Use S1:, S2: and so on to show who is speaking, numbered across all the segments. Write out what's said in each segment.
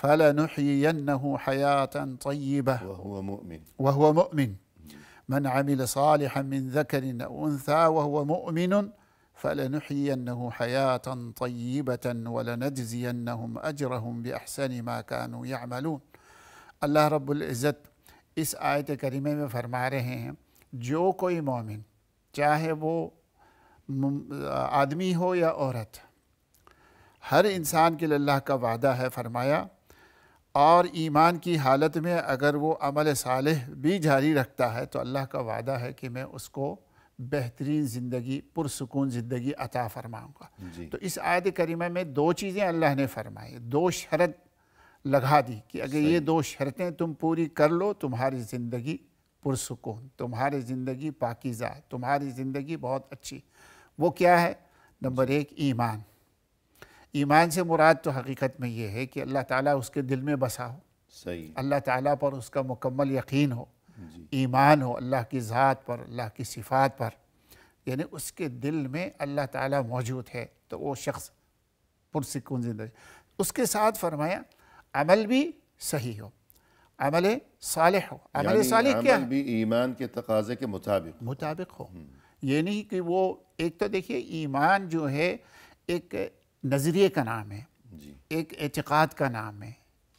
S1: فَلَنُحْيِيَنَّهُ حَيَاةً طَيِّبَةً وَهُوَ مُؤْمِنٌ من عمل صالحا من ذكر أو أنثى وهو مؤمن فلنحيينه حياة طيبة ولنجزينهم أجرهم بأحسن ما كانوا يعملون۔ اللہ رب العزت اس آیت کریمہ میں فرما رہے ہیں جو کوئی مومن چاہے وہ آدمی ہو یا عورت، ہر انسان کے لیے اللہ کا وعدہ ہے، فرمایا، اور ایمان کی حالت میں اگر وہ عمل صالح بھی جاری رکھتا ہے تو اللہ کا وعدہ ہے کہ میں اس کو بہترین زندگی، پرسکون زندگی عطا فرماؤں گا۔ تو اس آیت کریمہ میں دو چیزیں اللہ نے فرمائی، دو شرط لگا دی کہ اگر یہ دو شرطیں تم پوری کر لو تمہاری زندگی پرسکون، تمہاری زندگی پاکیزہ، تمہاری زندگی بہت اچھی۔ وہ کیا ہے؟ نمبر ایک، ایمان۔ ایمان سے مراد تو حقیقت میں یہ ہے کہ اللہ تعالیٰ اس کے دل میں بسا ہو،
S2: صحیح، اللہ
S1: اللہ تعالیٰ پر اس کا مکمل یقین ہو، ایمان ہو اللہ کی ذات پر، اللہ کی صفات پر، یعنی اس کے دل میں اللہ تعالیٰ موجود ہے تو وہ شخص پرسکون زندگی۔ اس کے ساتھ فرمایا عمل بھی صحیح ہو، عمل صالح ہو۔ عمل صالح کیا ہے؟
S2: عمل بھی ایمان کے تقاضے کے
S1: مطابق ہو، یہ نہیں کہ وہ ایک تو دیکھیے ایمان جو ہے ایک نظریے کا نام ہے، ایک اعتقاد کا نام ہے،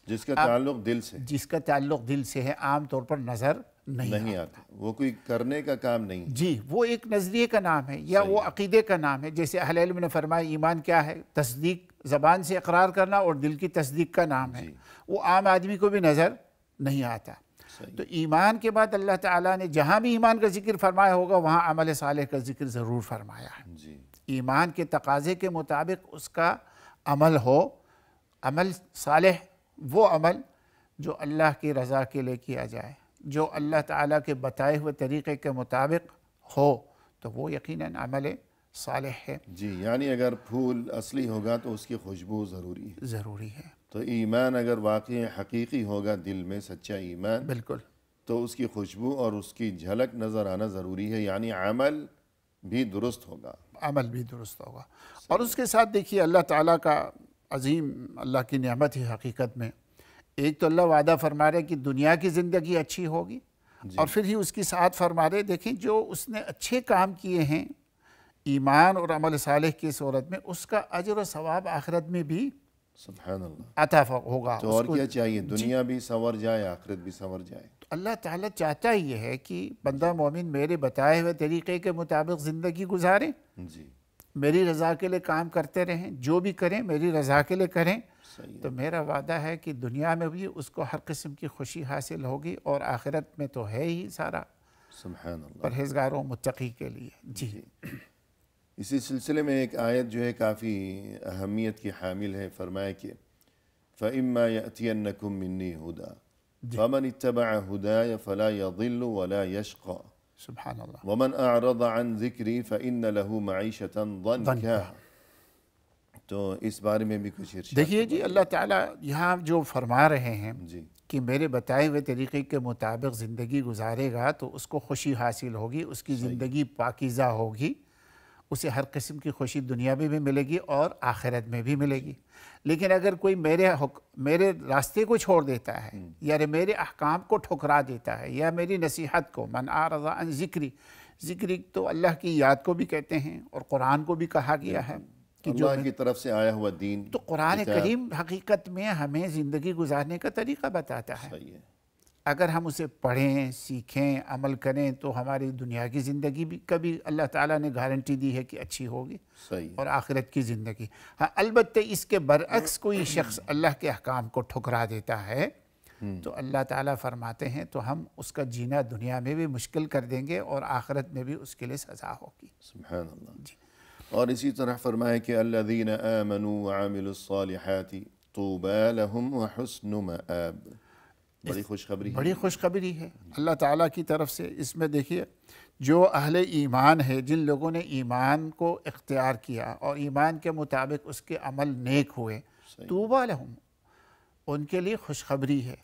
S2: جس کا تعلق
S1: دل سے ہے، عام طور پر نظر نہیں
S2: آتا، وہ کوئی کرنے کا کام نہیں،
S1: جی وہ ایک نظریے کا نام ہے یا وہ عقیدے کا نام ہے۔ جیسے اہل علم نے فرمایا ایمان کیا ہے؟ تصدیق، زبان سے اقرار کرنا اور دل کی تصدیق کا نام ہے، وہ عام آدمی کو بھی نظر نہیں آتا۔ تو ایمان کے بعد اللہ تعالیٰ نے جہاں بھی ایمان کا ذکر فرمایا ہوگا وہاں عمل صالح کا ذکر ضرور فرمایا ہے۔ ایمان کے تقاضے کے مطابق اس کا عمل ہو، عمل صالح وہ عمل جو اللہ کی رضا کے لیے کیا جائے، جو اللہ تعالیٰ کے بتائے ہوئے طریقے کے مطابق ہو تو وہ یقیناً عمل صالح ہے۔
S2: جی، یعنی اگر پھول اصلی ہوگا تو اس کی خوشبو ضروری ہے، تو ایمان اگر واقعی حقیقی ہوگا دل میں سچا ایمان،
S1: بالکل،
S2: تو اس کی خوشبو اور اس کی جھلک نظر آنا ضروری ہے، یعنی عمل بھی درست ہوگا، اور اس کے ساتھ دیکھیے اللہ تعالیٰ کا عظیم اللہ کی نعمت ہے حقیقت میں۔ ایک تو اللہ وعدہ فرما رہے کہ دنیا کی زندگی اچھی ہوگی، اور پھر ہی اس کی ساتھ فرما رہے دیکھیں جو اس نے اچھے کام کیے ہیں ایمان اور عمل صالح کی صورت میں، اس کا اجر و ثواب آخرت میں بھی سبحان اللہ
S1: عطا ہوگا۔
S2: تو اور کیا چاہیے؟ دنیا بھی سنور جائے، آخرت بھی سنور جائے۔
S1: اللہ تعالیٰ چاہتا ہی یہ ہے کہ بندہ مومن میرے بتائے ہوئے طریقے کے مطابق زندگی گزاریں، میری رضا کے لیے کام کرتے رہیں، جو بھی کریں میری رضا کے لیے کریں، تو میرا وعدہ ہے کہ دنیا میں بھی اس کو ہر قسم کی خوشی حاصل ہوگی اور آخرت میں تو ہے ہی سارا
S2: سبحان اللہ
S1: پرہیزگاروں متقی کے لیے۔ جی
S2: اسی سلسلے میں ایک آیت جو ہے کافی اہمیت کی حامل ہے، فرمایا کہ فَإِمَّا يَأْتِيَنَّكُم مِّنِّي هُدًى فَمَنِ اتَّبَعَ هُدَايَ فَلَا يَضِلُّ وَلَا يَشْقَى
S1: سبحان اللہ۔
S2: وَمَنْ أَعْرَضَ عَنْ ذِكْرِي فَإِنَّ لَهُ مَعِيشَةً ضَنكًا۔ تو اس بارے میں بھی کچھ ارشاد
S1: دیکھیے جی، اللہ تعالیٰ یہاں جو فرما رہے ہیں کہ میرے بتائے ہوئے طریقے کے مطابق زندگی گزارے گا تو اس کو خوشی حاصل ہوگی، اس کی زندگی پاکیزہ ہوگی، اسے ہر قسم کی خوشی دنیا میں بھی ملے گی اور آخرت میں بھی ملے گی۔ لیکن اگر کوئی میرے راستے کو چھوڑ دیتا ہے یا میرے احکام کو ٹھکرا دیتا ہے یا میری نصیحت کو، من اعرض عن ذکری تو اللہ کی یاد کو بھی کہتے ہیں اور قرآن کو بھی کہا گیا ہے کہ جو
S2: اللہ کی طرف سے آیا ہوا دین،
S1: تو قرآن کریم حقیقت میں ہمیں زندگی گزارنے کا طریقہ بتاتا ہے۔ اگر ہم اسے پڑھیں، سیکھیں، عمل کریں تو ہماری دنیا کی زندگی بھی کبھی اللہ تعالیٰ نے گارنٹی دی ہے کہ اچھی ہوگی، اور آخرت کی زندگی۔ ہاں البتہ اس کے برعکس کوئی شخص اللہ کے احکام کو ٹھکرا دیتا ہے تو اللہ تعالیٰ فرماتے ہیں تو ہم اس کا جینا دنیا میں بھی مشکل کر دیں گے اور آخرت میں بھی اس کے لیے سزا ہوگی۔
S2: سبحان اللہ۔ اور اسی طرح فرمائے کہ الذین آمنوا وعملوا الصالحات طوبى لهم وحسن مآب۔ بڑی
S1: خوشخبری ہے اللہ تعالیٰ کی طرف سے۔ اس میں دیکھیے جو اہل ایمان ہے، جن لوگوں نے ایمان کو اختیار کیا اور ایمان کے مطابق اس کے عمل نیک ہوئے، طوبیٰ لہم، ان کے لیے خوشخبری ہے،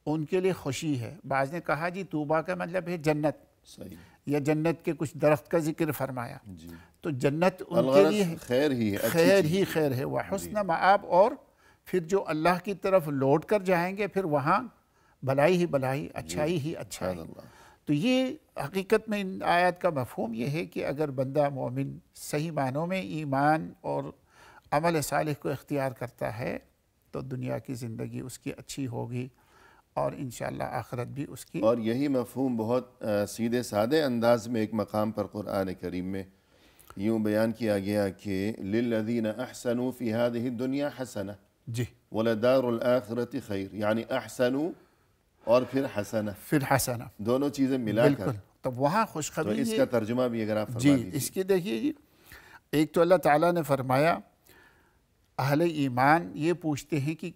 S1: ان کے لیے خوشی ہے۔ بعض نے کہا جی طوبیٰ کا مطلب ہے جنت، یا جنت کے کچھ درخت کا ذکر فرمایا، تو جنت ان کے لیے خیر ہی خیر ہے، وحسن مآب، اور پھر جو اللہ کی طرف لوٹ کر جائیں گے پھر وہاں بھلائی ہی بھلائی، اچھائی ہی اچھائی۔ تو یہ حقیقت میں ان آیات کا مفہوم یہ ہے کہ اگر بندہ مومن صحیح معنوں میں ایمان اور عمل صالح کو اختیار کرتا ہے تو دنیا کی زندگی اس کی اچھی ہوگی اور انشاءاللہ آخرت بھی اس کی۔
S2: اور یہی مفہوم بہت سیدھے سادے انداز میں ایک مقام پر قرآن کریم میں یوں بیان کیا گیا کہ لِلَّذِينَ أَحْسَنُوا فِي هَذِهِ الدُّنْيَا حَسَنَةٌ
S1: جی،
S2: وَلَدَارُ الْآخِرَةِ خَيْرٌ، یعنی احسنوا اور پھر حسنہ،
S1: پھر حسنہ،
S2: دونوں چیزیں ملا کر۔
S1: بالکل۔ تو وہاں
S2: تو
S1: خوشخبری
S2: اس کا ترجمہ بھی اگر آپ فرما
S1: جی،
S2: دیجیے۔
S1: اس کی دیکھیے جی، ایک تو اللہ تعالیٰ نے فرمایا اہل ایمان یہ پوچھتے ہیں کہ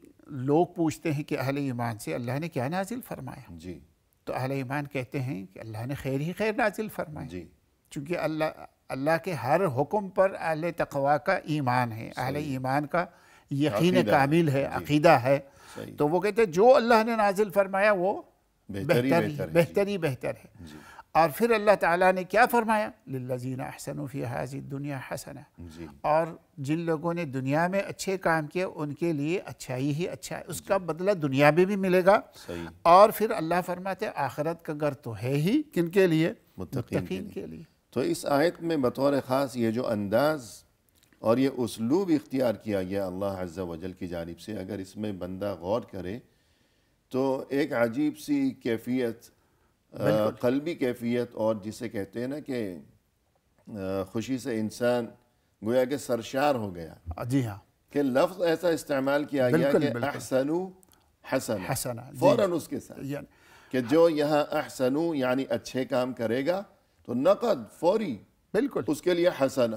S1: لوگ پوچھتے ہیں کہ اہل ایمان سے اللہ نے کیا نازل فرمایا؟
S2: جی
S1: تو اہل ایمان کہتے ہیں کہ اللہ نے خیر ہی خیر نازل فرمایا،
S2: جی
S1: چونکہ اللہ کے ہر حکم پر اہل تقویٰ کا ایمان ہے، اہل ایمان کا یقین
S2: عقیدہ
S1: کامل ہے، عقیدہ ہے۔
S2: صحیح،
S1: تو وہ کہتے ہیں جو اللہ نے نازل فرمایا وہ
S2: بہتر ہی
S1: بہتر ہے۔ اور پھر اللہ تعالیٰ نے کیا فرمایا؟ لِلَّذِينَ أَحْسَنُوا فِي هَذِهِ الدُّنْيَا حَسَنَةٌ،
S2: جی
S1: اور جن لوگوں نے دنیا میں اچھے کام کیے ان کے لیے اچھائی ہی اچھا ہے، اس کا بدلہ دنیا میں بھی ملے گا۔
S2: صحیح،
S1: اور پھر اللہ فرماتے ہیں آخرت کا گھر تو ہے ہی کن کے لیے؟
S2: متقین
S1: کے لیے۔
S2: تو اس آیت میں بطور خاص یہ جو انداز اور یہ اسلوب اختیار کیا گیا اللہ عز و جل کی جانب سے، اگر اس میں بندہ غور کرے تو ایک عجیب سی کیفیت، قلبی کیفیت، اور جسے کہتے ہیں نا کہ خوشی سے انسان گویا کہ سرشار ہو گیا
S1: جی ہاں،
S2: کہ لفظ ایسا استعمال کیا گیا کہ احسنوا حسنہ،
S1: حسنہ،
S2: فوراً اس کے ساتھ
S1: یعنی
S2: کہ جو یہاں احسنوا یعنی اچھے کام کرے گا تو نقد فوری
S1: بالکل
S2: اس کے لیے حسنہ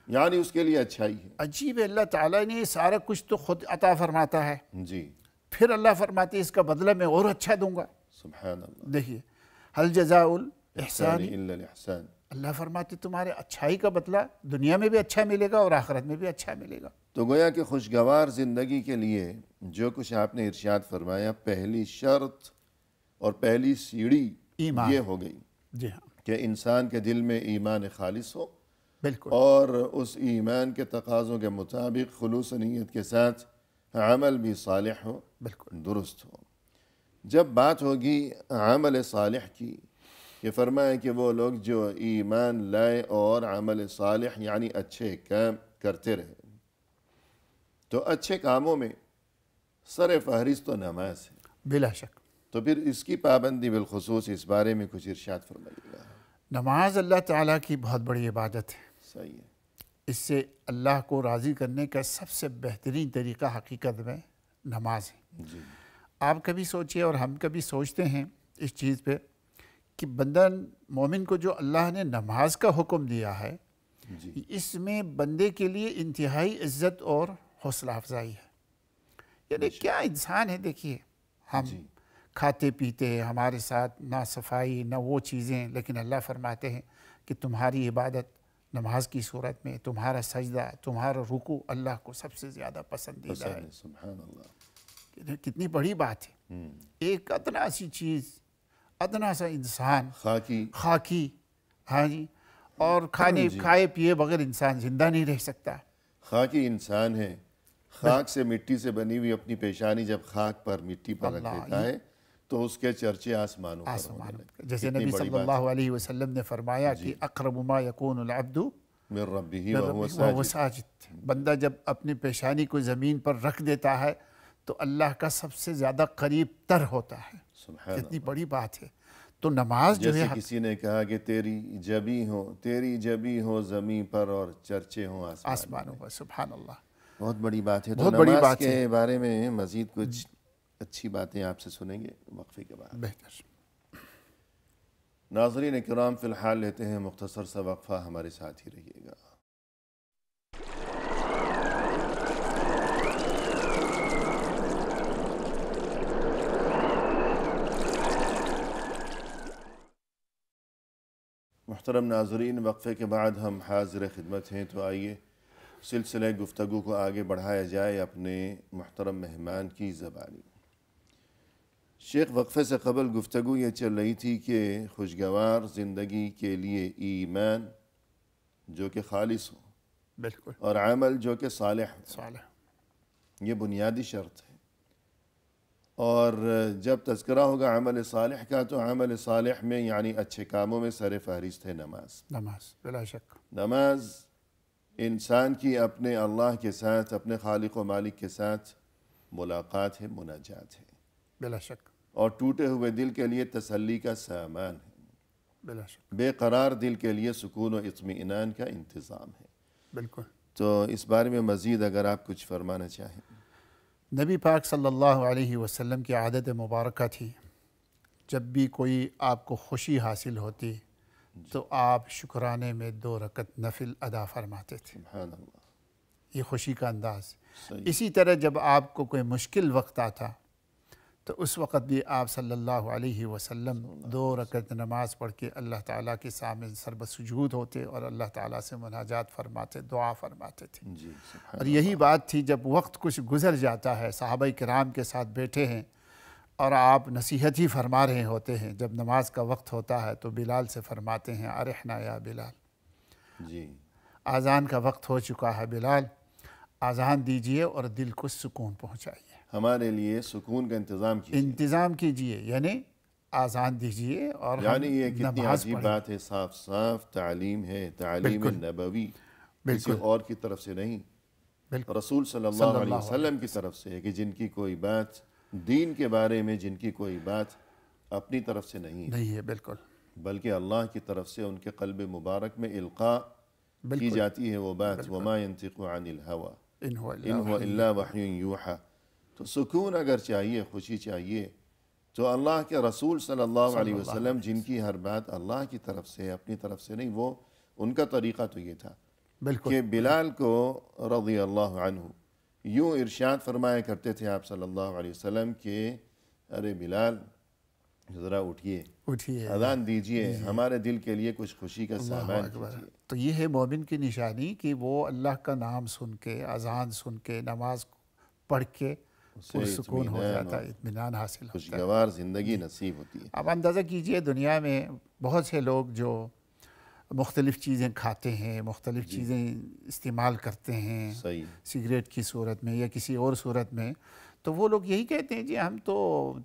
S2: یعنی اس کے لیے اچھائی ہے۔
S1: عجیب ہے، اللہ تعالیٰ نے سارا کچھ تو خود عطا فرماتا ہے،
S2: جی
S1: پھر اللہ فرماتے ہیں اس کا بدلہ میں اور اچھا دوں گا۔
S2: سبحان اللہ،
S1: دیکھیے حل جزاء الاحسان،
S2: الا الاحسان،
S1: اللہ فرماتے تمہارے اچھائی کا بدلہ دنیا میں بھی اچھا ملے گا اور آخرت میں بھی اچھا ملے گا۔
S2: تو گویا کہ خوشگوار زندگی کے لیے جو کچھ آپ نے ارشاد فرمایا، پہلی شرط اور پہلی سیڑھی
S1: ایمان،
S2: یہ ہو گئی
S1: جی ہاں
S2: کہ انسان کے دل میں ایمان خالص ہو
S1: بالکل،
S2: اور اس ایمان کے تقاضوں کے مطابق خلوص نیت کے ساتھ عمل بھی صالح ہو،
S1: بالکل
S2: درست ہو۔ جب بات ہوگی عمل صالح کی، کہ فرمائے کہ وہ لوگ جو ایمان لائے اور عمل صالح یعنی اچھے کام کرتے رہے، تو اچھے کاموں میں سر فہرست تو نماز ہے،
S1: بلا شک۔
S2: تو پھر اس کی پابندی بالخصوص اس بارے میں کچھ ارشاد فرمائیے گا۔
S1: نماز اللہ تعالیٰ کی بہت بڑی عبادت ہے،
S2: صحیح ہے،
S1: اس سے اللہ کو راضی کرنے کا سب سے بہترین طریقہ حقیقت میں نماز ہے۔
S2: جی
S1: آپ کبھی سوچئے اور ہم کبھی سوچتے ہیں اس چیز پہ کہ بندہ مومن کو جو اللہ نے نماز کا حکم دیا ہے،
S2: جی
S1: اس میں بندے کے لیے انتہائی عزت اور حوصلہ افزائی ہے۔ یعنی کیا انسان ہے، دیکھیے ہم کھاتے پیتے ہیں، ہمارے ساتھ نہ صفائی نہ وہ چیزیں، لیکن اللہ فرماتے ہیں کہ تمہاری عبادت نماز کی صورت میں، تمہارا سجدہ، تمہارا رکوع اللہ کو سب سے زیادہ پسندیدہ ہے۔
S2: سبحان اللہ،
S1: کتنی بڑی بات ہے، ایک ادنا سی چیز، ادنا سا انسان خاکی، ہاں جی، اور کھائے پیے بغیر انسان زندہ نہیں رہ سکتا۔
S2: خاکی انسان ہے، خاک سے مٹی سے بنی ہوئی اپنی پیشانی جب خاک پر مٹی پر رکھ دیتا ہے تو اس کے چرچے آسمانوں پر ہونے لگتے۔
S1: جیسے نبی صلی اللہ علیہ وسلم نے فرمایا کہ اقرب ما یکون العبد
S2: من ربہ وہو
S1: وهو
S2: ساجد،
S1: ساجد، بندہ جب اپنی پیشانی کو زمین پر رکھ دیتا ہے تو اللہ کا سب سے زیادہ قریب تر ہوتا ہے۔
S2: سبحان
S1: کتنی بڑی بات ہے۔ تو نماز جو ہے،
S2: جیسے کسی نے کہا کہ تیری جبی ہو زمین پر اور چرچے ہوں
S1: آسمانوں پر، سبحان اللہ،
S2: بہت بڑی بات ہے۔ تو
S1: بہت بڑی
S2: نماز
S1: بات
S2: کے بارے میں مزید کچھ اچھی باتیں آپ سے سنیں گے وقفے کے بعد۔
S1: بہتر۔
S2: ناظرین کرام، فی الحال لیتے ہیں مختصر سا وقفہ، ہمارے ساتھ ہی رہیے گا۔ محترم ناظرین، وقفے کے بعد ہم حاضر خدمت ہیں، تو آئیے سلسلہ گفتگو کو آگے بڑھایا جائے اپنے محترم مہمان کی زبانی۔ شیخ، وقفے سے قبل گفتگو یہ چل رہی تھی کہ خوشگوار زندگی کے لیے ایمان جو کہ خالص ہو
S1: بالکل
S2: اور عمل جو کہ صالح ہو،
S1: صالح،
S2: یہ بنیادی شرط ہے۔ اور جب تذکرہ ہوگا عمل صالح کا تو عمل صالح میں یعنی اچھے کاموں میں سر فہرست ہے نماز۔
S1: نماز بلا شک،
S2: نماز انسان کی اپنے اللہ کے ساتھ، اپنے خالق و مالک کے ساتھ ملاقات ہے، مناجات ہے،
S1: بلا شک،
S2: اور ٹوٹے ہوئے دل کے لیے تسلی کا سامان ہے،
S1: بلا شک،
S2: بے قرار دل کے لیے سکون و اطمینان کا انتظام ہے۔
S1: بالکل۔
S2: تو اس بارے میں مزید اگر آپ کچھ فرمانا چاہیں۔
S1: نبی پاک صلی اللہ علیہ وسلم کی عادت مبارکہ تھی، جب بھی کوئی آپ کو خوشی حاصل ہوتی تو آپ شکرانے میں 2 رکعت نفل ادا فرماتے تھے۔
S2: سبحان اللہ،
S1: یہ خوشی کا انداز۔
S2: صحیح،
S1: اسی طرح جب آپ کو کوئی مشکل وقت آتا تو اس وقت بھی آپ صلی اللہ علیہ وسلم 2 رکعت نماز پڑھ کے اللہ تعالیٰ کے سامنے سربسجود ہوتے اور اللہ تعالیٰ سے مناجات فرماتے، دعا فرماتے تھے۔
S2: جی سبحان
S1: اور یہی بات تھی جب وقت کچھ گزر جاتا ہے، صحابہ کرام کے ساتھ بیٹھے ہیں اور آپ نصیحت ہی فرما رہے ہوتے ہیں، جب نماز کا وقت ہوتا ہے تو بلال سے فرماتے ہیں ارحنا یا بلال،
S2: جی
S1: اذان کا وقت ہو چکا ہے بلال، اذان دیجئے اور دل کو سکون پہنچائیے،
S2: ہمارے لیے سکون کا انتظام کیجیے۔
S1: انتظام کیجئے، یعنی اذان دیجئے اور
S2: یعنی یہ
S1: ہم
S2: کتنی
S1: نماز
S2: عجیب
S1: پڑھیں۔
S2: بات ہے، صاف صاف تعلیم ہے، تعلیم
S1: بالکل،
S2: نبوی، کسی
S1: بالکل،
S2: اور کی طرف سے نہیں،
S1: بالکل،
S2: رسول صلی اللہ علیہ وسلم کی طرف سے ہے کہ جن کی کوئی بات دین کے بارے میں، جن کی کوئی بات اپنی طرف سے نہیں ہے
S1: نہیں ہے، بالکل،
S2: بلکہ اللہ کی طرف سے ان کے قلب مبارک میں القاء کی
S1: بالکل،
S2: جاتی ہے وہ بات، وما ينطق عن الهوى
S1: ان هو
S2: ان هو الا وحی یوحى۔ تو سکون اگر چاہیے، خوشی چاہیے تو اللہ کے رسول صلی اللہ علیہ وسلم جن کی ہر بات اللہ کی طرف سے، اپنی طرف سے نہیں، وہ ان کا طریقہ تو یہ تھا
S1: بالکل،
S2: کہ بلال کو رضی اللہ عنہ یوں ارشاد فرمایا کرتے تھے آپ صلی اللہ علیہ وسلم کہ ارے بلال ذرا اٹھیے،
S1: اٹھیے،
S2: اذان دیجئے، ہمارے دل کے لیے کچھ خوشی کا
S1: اللہ
S2: سامان
S1: اکبر۔
S2: کیجئے۔
S1: تو یہ ہے مومن کی نشانی کہ وہ اللہ کا نام سن کے، اذان سن کے، نماز پڑھ کے
S2: اسے
S1: پرسکون ہو
S2: اطمینان
S1: جاتا
S2: اور
S1: ہے، اطمینان حاصل ہوتا ہے۔
S2: خوشگوار زندگی نصیب ہوتی ہے۔
S1: اب اندازہ کیجئے دنیا میں بہت سے لوگ جو مختلف چیزیں کھاتے ہیں، مختلف چیزیں استعمال کرتے ہیں،
S2: صحیح،
S1: سگریٹ کی صورت میں یا کسی اور صورت میں، تو وہ لوگ یہی کہتے ہیں جی ہم تو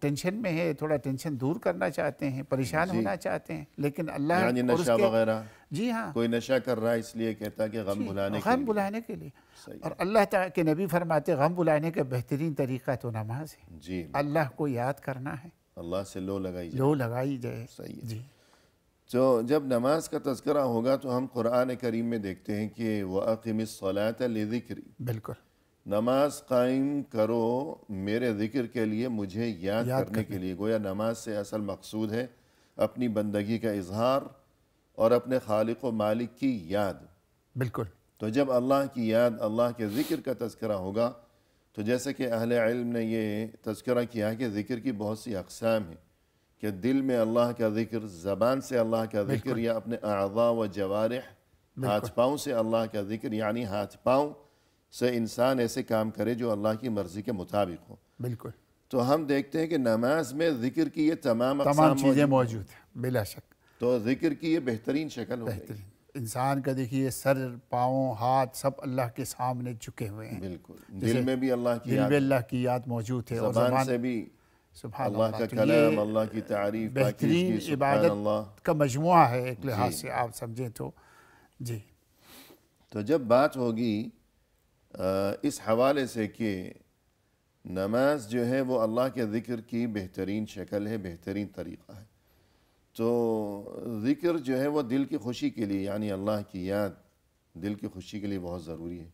S1: ٹینشن میں ہے، تھوڑا ٹینشن دور کرنا چاہتے ہیں، پریشان ہونا چاہتے ہیں، لیکن اللہ
S2: یعنی
S1: اور اس
S2: نشہ
S1: کے
S2: وغیرہ،
S1: جی ہاں،
S2: کوئی نشہ کر رہا ہے اس لیے کہتا کہ غم بھلانے کے
S1: غم
S2: لیے۔
S1: بلانے کے لیے،
S2: صحیح،
S1: اور اللہ تعالیٰ کے نبی فرماتے غم بلانے کا بہترین طریقہ تو نماز ہے،
S2: جی
S1: اللہ کو یاد کرنا ہے،
S2: اللہ سے لو لگائی جائے۔
S1: لو لگائی جائے۔
S2: صحیح ہے۔
S1: جی
S2: تو جب نماز کا تذکرہ ہوگا تو ہم قرآن کریم میں دیکھتے ہیں کہ وَأَقِمِ الصَّلَاةَ لِذِكْرِ،
S1: بالکل،
S2: نماز قائم کرو میرے ذکر کے لیے، مجھے یاد کرنے کے لیے۔ گویا نماز سے اصل مقصود ہے اپنی بندگی کا اظہار اور اپنے خالق و مالک کی یاد۔
S1: بالکل،
S2: تو جب اللہ کی یاد، اللہ کے ذکر کا تذکرہ ہوگا تو جیسے کہ اہل علم نے یہ تذکرہ کیا کہ ذکر کی بہت سی اقسام ہیں، کہ دل میں اللہ کا ذکر، زبان سے اللہ کا ذکر، یا اپنے اعضاء و جوارح، ہاتھ پاؤں سے اللہ کا ذکر، یعنی ہاتھ پاؤں سے انسان ایسے کام کرے جو اللہ کی مرضی کے مطابق ہو۔
S1: بالکل،
S2: تو ہم دیکھتے ہیں کہ نماز میں ذکر کی یہ تمام
S1: تمام
S2: اقسام
S1: چیزیں
S2: موجود
S1: موجود ہیں، بلا شک،
S2: تو ذکر کی یہ بہترین شکل ہو گئی۔
S1: بہترین۔ انسان کا دیکھیے سر، پاؤں، ہاتھ سب اللہ کے سامنے جھکے ہوئے ہیں،
S2: بالکل، دل میں بھی اللہ کی
S1: دل
S2: یاد،
S1: میں اللہ کی یاد موجود ہے، اور
S2: زبان سے بھی
S1: سبحان
S2: اللہ کا
S1: تو
S2: کلام،
S1: یہ
S2: اللہ کی تعریف،
S1: بہترین
S2: پاکیزگی، سبحان اللہ۔
S1: عبادت کا مجموعہ ہے ایک لحاظ سے آپ سمجھیں تو۔ جی
S2: تو جب بات ہوگی اس حوالے سے کہ نماز جو ہے وہ اللہ کے ذکر کی بہترین شکل ہے، بہترین طریقہ ہے، تو ذکر جو ہے وہ دل کی خوشی کے لیے، یعنی اللہ کی یاد دل کی خوشی کے لیے بہت ضروری ہے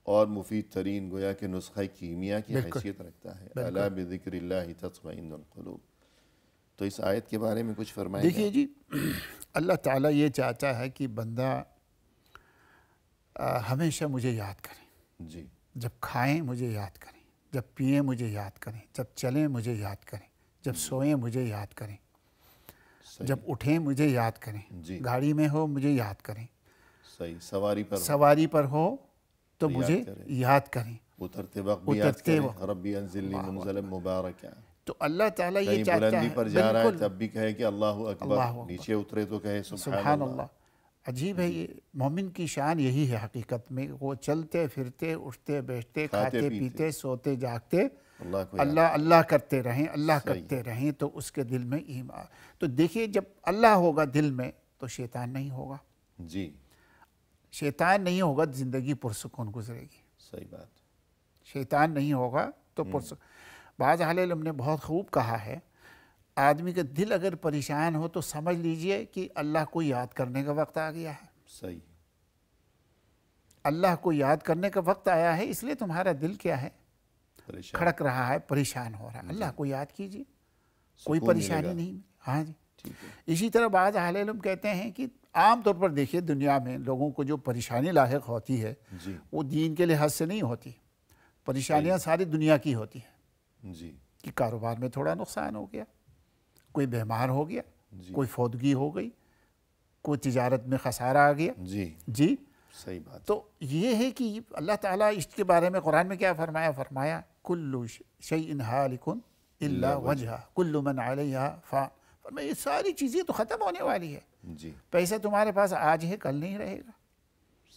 S2: اور مفید ترین، گویا کہ نسخہ کیمیا کی حیثیت رکھتا ہے۔ الا بذکر اللہ تطمئن القلوب۔ تو اس آیت کے بارے میں کچھ فرمائیں گے؟
S1: دیکھیے جی، اللہ تعالیٰ یہ چاہتا ہے کہ بندہ ہمیشہ مجھے یاد کریں،
S2: جی،
S1: جب کھائیں مجھے یاد کریں، جب پئیں مجھے یاد کریں، جب چلیں مجھے یاد کریں، جب سوئیں مجھے یاد کریں، جب اٹھیں مجھے یاد کریں،
S2: جی،
S1: گاڑی میں ہو مجھے یاد کریں،
S2: صحیح، سواری پر
S1: سواری پر ہو تو مجھے یاد کریں،
S2: اترتے وقت بھی یاد کریں، ربی انزلنی منزلا مبارکا۔
S1: تو اللہ تعالیٰ یہ
S2: کہیں
S1: چاہتا
S2: بلندی
S1: ہے،
S2: پر جا رہا ہے
S1: بالکل،
S2: تب بھی کہے کہ اللہ اکبر، نیچے اترے تو کہے سبحان اللہ۔
S1: عجیب ہے یہ مومن کی شان یہی ہے حقیقت میں، وہ چلتے پھرتے اٹھتے بیٹھتے کھاتے پیتے سوتے جاگتے اللہ اللہ کرتے رہیں، اللہ کرتے رہیں، تو اس کے دل میں ایمان۔ تو دیکھیے جب اللہ ہوگا دل میں تو شیطان نہیں ہوگا،
S2: جی
S1: شیطان نہیں ہوگا زندگی پرسکون گزرے گی،
S2: صحیح بات،
S1: شیطان نہیں ہوگا تو بعض اہل علم نے بہت خوب کہا ہے، آدمی کا دل اگر پریشان ہو تو سمجھ لیجئے کہ اللہ کو یاد کرنے کا وقت آ گیا ہے،
S2: صحیح،
S1: اللہ کو یاد کرنے کا وقت آیا ہے، اس لیے تمہارا دل کیا ہے، کھڑک رہا ہے، پریشان ہو رہا ہے، اللہ کو یاد کیجئے، کوئی پریشانی نہیں۔ ہاں جی، اسی طرح بعض اہل علم کہتے ہیں کہ عام طور پر دیکھیے دنیا میں لوگوں کو جو پریشانی لاحق ہوتی ہے وہ دین کے لحاظ سے نہیں ہوتی، پریشانیاں ساری دنیا کی ہوتی ہیں،
S2: جی
S1: کہ کاروبار میں تھوڑا نقصان ہو گیا، کوئی بیمار ہو گیا، کوئی فوتگی ہو گئی، کوئی تجارت میں خسارہ آ گیا، جی
S2: صحیح بات۔
S1: تو یہ ہے کہ اللہ تعالیٰ اس کے بارے میں قرآن میں کیا فرمایا کل شیء ہالک الا وجہہ کل من علیہا فان، فرمایا یہ ساری چیزیں تو ختم ہونے والی ہے،
S2: جی
S1: پیسہ تمہارے پاس آج ہے کل نہیں رہے گا،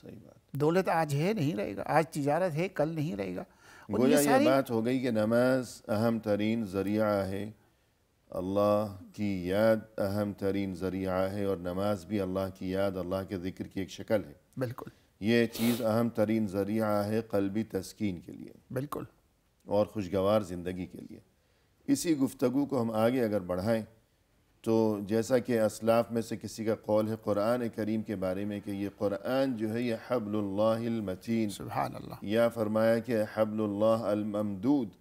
S2: صحیح بات،
S1: دولت آج ہے نہیں رہے گا، آج تجارت ہے کل نہیں رہے گا،
S2: گویا یہ بات ہو گئی کہ نماز اہم ترین ذریعہ ہے، اللہ کی یاد اہم ترین ذریعہ ہے، اور نماز بھی اللہ کی یاد، اللہ کے ذکر کی ایک شکل ہے،
S1: بالکل
S2: یہ چیز اہم ترین ذریعہ ہے قلبی تسکین کے لیے،
S1: بالکل،
S2: اور خوشگوار زندگی کے لیے۔ اسی گفتگو کو ہم آگے اگر بڑھائیں تو جیسا کہ اسلاف میں سے کسی کا قول ہے قرآن کریم کے بارے میں کہ یہ قرآن جو ہے یہ حبل اللہ المتین،
S1: سبحان اللہ،
S2: یا فرمایا کہ حبل اللہ الممدود،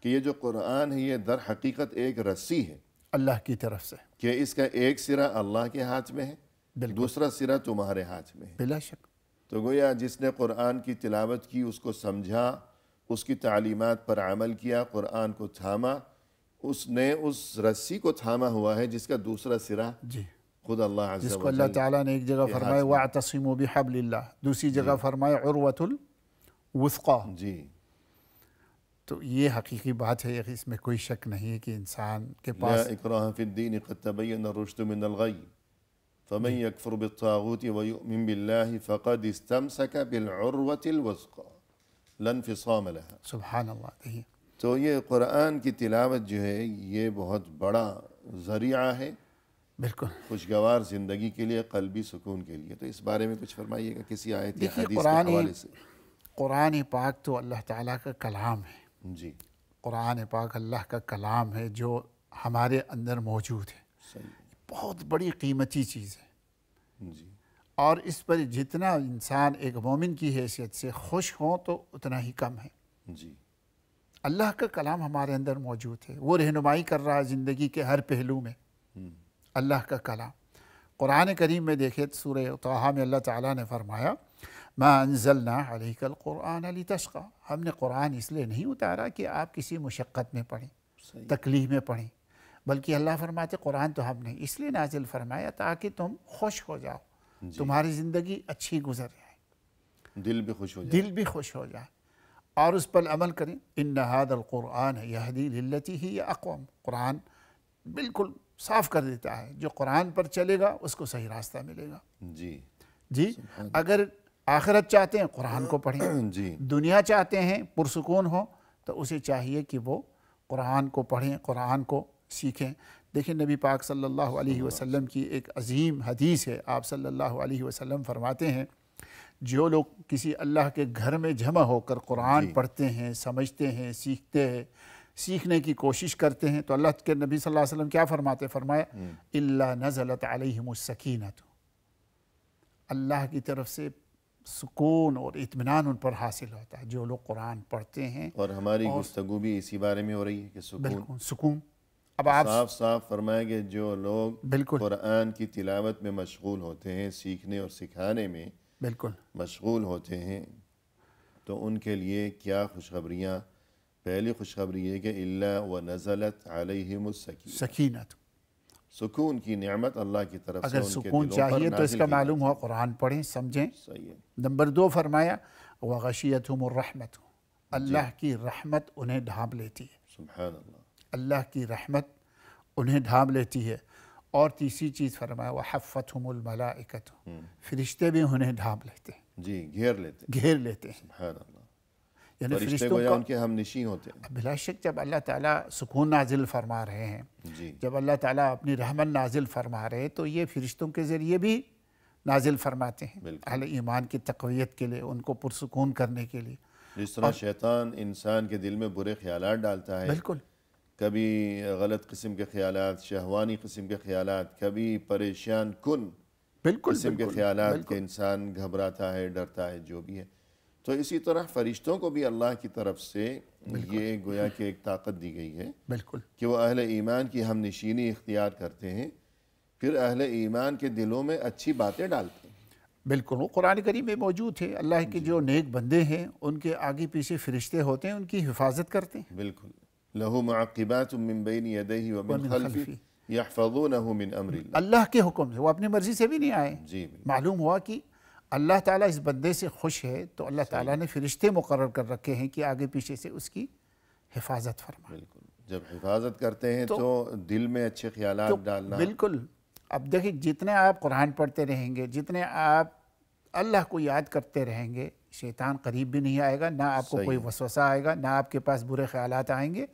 S2: کہ یہ جو قرآن ہے یہ در حقیقت ایک رسی ہے
S1: اللہ کی طرف سے،
S2: کہ اس کا ایک سرا اللہ کے ہاتھ میں ہے، دوسرا سرا تمہارے ہاتھ میں ہے،
S1: بلا شک۔
S2: تو گویا جس نے قرآن کی تلاوت کی، اس کو سمجھا، اس کی تعلیمات پر عمل کیا، قرآن کو تھاما، اس نے اس رسی کو تھاما ہوا ہے جس کا دوسرا سرا
S1: جی
S2: خود اللہ عز و جل،
S1: جس کو اللہ تعالیٰ نے ایک جگہ فرمایا وَاعْتَصِمُوا بِحَبْلِ اللَّهِ، دوسری جگہ فرمایا عُرْوَةُ الْوُثْقَى،
S2: جی
S1: تو یہ حقیقی بات ہے، اس میں کوئی شک نہیں ہے کہ انسان کے
S2: لا
S1: پاس
S2: اکراہ فی الدین قد تبین الرشد من الغی فمن یکفر بالطاغوت ویؤمن باللہ فقد استمسک بالعروۃ الوثقی لا انفصام لها۔
S1: سبحان اللہ، دیکھیے
S2: تو یہ قرآن کی تلاوت جو ہے یہ بہت بڑا ذریعہ ہے
S1: بالکل۔
S2: خوشگوار زندگی کے لیے، قلبی سکون کے لیے، تو اس بارے میں کچھ فرمائیے گا کسی آیت یا
S1: دیکھیے
S2: حدیث کے حوالے سے؟
S1: قرآن پاک تو اللہ تعالیٰ کا کلام ہے،
S2: جی
S1: قرآن پاک اللہ کا کلام ہے جو ہمارے اندر موجود ہے،
S2: صحیح،
S1: بہت بڑی قیمتی چیز ہے،
S2: جی
S1: اور اس پر جتنا انسان ایک مومن کی حیثیت سے خوش ہوں تو اتنا ہی کم ہے۔
S2: جی
S1: اللہ کا کلام ہمارے اندر موجود ہے، وہ رہنمائی کر رہا ہے زندگی کے ہر پہلو میں، اللہ کا کلام۔ قرآن کریم میں دیکھیں سورہ طٰہٰ میں اللہ تعالیٰ نے فرمایا ما انزلنا علیک القرآن لتشقی، ہم نے قرآن اس لیے نہیں اتارا کہ آپ کسی مشقت میں پڑھیں، تکلیف میں پڑھیں، بلکہ اللہ فرماتے قرآن تو ہم نے اس لیے نازل فرمایا تاکہ تم خوش ہو جاؤ، تمہاری زندگی اچھی گزر جائے،
S2: دل بھی خوش ہو جائے،
S1: دل بھی خوش ہو جائے، اور اس پر عمل کریں۔ ان ھذا القرآن یہدی للتی ہی اقوم، قرآن بالکل صاف کر دیتا ہے، جو قرآن پر چلے گا اس کو صحیح راستہ ملے گا۔ جی اگر آخرت چاہتے ہیں قرآن کو پڑھیں،
S2: جی
S1: دنیا چاہتے ہیں پرسکون ہو تو اسے چاہیے کہ وہ قرآن کو پڑھیں، قرآن کو سیکھیں۔ دیکھیں نبی پاک صلی اللہ علیہ وسلم کی ایک عظیم حدیث ہے، آپ صلی اللہ علیہ وسلم فرماتے ہیں جو لوگ کسی اللہ کے گھر میں جمع ہو کر قرآن پڑھتے ہیں، سمجھتے ہیں، سیکھتے ہیں، سیکھنے کی کوشش کرتے ہیں، تو اللہ کے نبی صلی اللہ علیہ وسلم کیا فرماتے، فرمایا الا نزلت علیہم السکینۃ، اللہ کی طرف سے سکون اور اطمینان ان پر حاصل ہوتا ہے جو لوگ قرآن پڑھتے ہیں۔
S2: اور ہماری گفتگو بھی اسی بارے میں ہو رہی ہے کہ سکون،
S1: بالکل سکون۔ اب آپ
S2: صاف صاف فرمائیں کہ جو لوگ
S1: بالکل
S2: قرآن کی تلاوت میں مشغول ہوتے ہیں، سیکھنے اور سکھانے میں
S1: بالکل
S2: مشغول ہوتے ہیں، تو ان کے لیے کیا خوشخبریاں؟ پہلی خوشخبری یہ کہ الا ونزلت علیہم السکینہ،
S1: سکینت،
S2: سکون کی نعمت اللہ کی طرف سے
S1: اگر
S2: ان کے
S1: سکون
S2: دلوں پر
S1: چاہیے تو اس
S2: نازل
S1: کا
S2: کی
S1: معلوم
S2: جاتی
S1: ہوا قرآن پڑھیں، سمجھیں۔
S2: ہے۔ صحیح ہے،
S1: نمبر 2 فرمایا وغشیتہم الرحمت، اللہ کی رحمت انہیں ڈھانپ لیتی ہے،
S2: سبحان اللہ،
S1: اللہ کی رحمت انہیں ڈھانپ لیتی ہے، اور تیسری چیز فرمایا وحفتہم الملائکۃ، فرشتے بھی انہیں ڈھانپ لیتے ہیں،
S2: جی گھیر لیتے ہیں
S1: سبحان
S2: اللہ،
S1: یعنی
S2: فرشتے
S1: فرشتوں
S2: گویا
S1: کا
S2: ان کے ہم نشیں ہوتے ہیں.
S1: بلا شک جب اللہ تعالیٰ سکون نازل فرما رہے ہیں،
S2: جی
S1: جب اللہ تعالیٰ اپنی رحمت نازل فرما رہے ہیں تو یہ فرشتوں کے ذریعے بھی نازل فرماتے ہیں
S2: بالکل.
S1: اہل ایمان کی تقویت کے لیے، ان کو پرسکون کرنے کے لیے.
S2: جس طرح شیطان انسان کے دل میں برے خیالات ڈالتا ہے،
S1: بالکل
S2: کبھی غلط قسم کے خیالات، شہوانی قسم کے خیالات، کبھی پریشان کن
S1: بالکل
S2: قسم کے
S1: بالکل
S2: خیالات کہ انسان گھبراتا ہے، ڈرتا ہے، جو بھی ہے. تو اسی طرح فرشتوں کو بھی اللہ کی طرف سے یہ گویا کہ ایک طاقت دی گئی ہے
S1: بالکل
S2: کہ وہ اہل ایمان کی ہم نشینی اختیار کرتے ہیں، پھر اہل ایمان کے دلوں میں اچھی باتیں ڈالتے ہیں.
S1: بالکل. وہ قرآن کریم میں موجود ہے، اللہ کے جو نیک بندے ہیں ان کے آگے پیچھے فرشتے ہوتے ہیں، ان کی حفاظت کرتے ہیں.
S2: بالکل. لہو معقبات من بین یدیہ ومن خلفہ یحفظونہ من امر اللہ.
S1: اللہ کے حکم سے، وہ اپنی مرضی سے بھی نہیں آئے.
S2: جی
S1: معلوم ہوا کہ اللہ تعالیٰ اس بندے سے خوش ہے تو اللہ تعالیٰ نے فرشتے مقرر کر رکھے ہیں کہ آگے پیچھے سے اس کی حفاظت فرمائے.
S2: بالکل. جب حفاظت کرتے ہیں تو دل میں اچھے خیالات ڈالنا.
S1: بالکل. اب دیکھیں جتنے آپ قرآن پڑھتے رہیں گے، جتنے آپ اللہ کو یاد کرتے رہیں گے، شیطان قریب بھی نہیں آئے گا، نہ آپ کو کوئی وسوسہ آئے گا، نہ آپ کے پاس برے خیالات آئیں گے،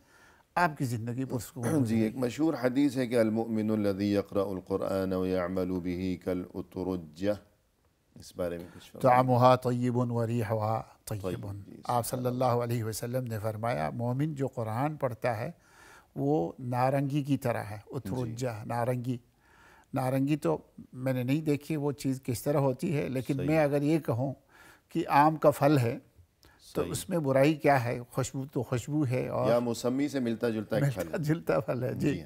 S1: آپ کی زندگی پرسکون.
S2: جی ایک مشہور حدیث ہے کہ المؤمن الذی یقرأ القرآن ویعمل به کالاترجہ، اس بارے میں کچھ
S1: طعمها طیب وریحها طیب. آپ صلی اللہ علیہ وسلم نے فرمایا مومن جو قرآن پڑھتا ہے وہ نارنگی کی طرح ہے. اترجہ نارنگی، نارنگی تو میں نے نہیں دیکھی وہ چیز کس طرح ہوتی ہے، لیکن میں اگر یہ کہوں کہ آم کا پھل ہے تو اس میں برائی کیا ہے؟ خوشبو تو خوشبو ہے، اور
S2: یا موسمی سے ملتا جلتا ایک پھل ہے.
S1: جلتا پھل ہے. جی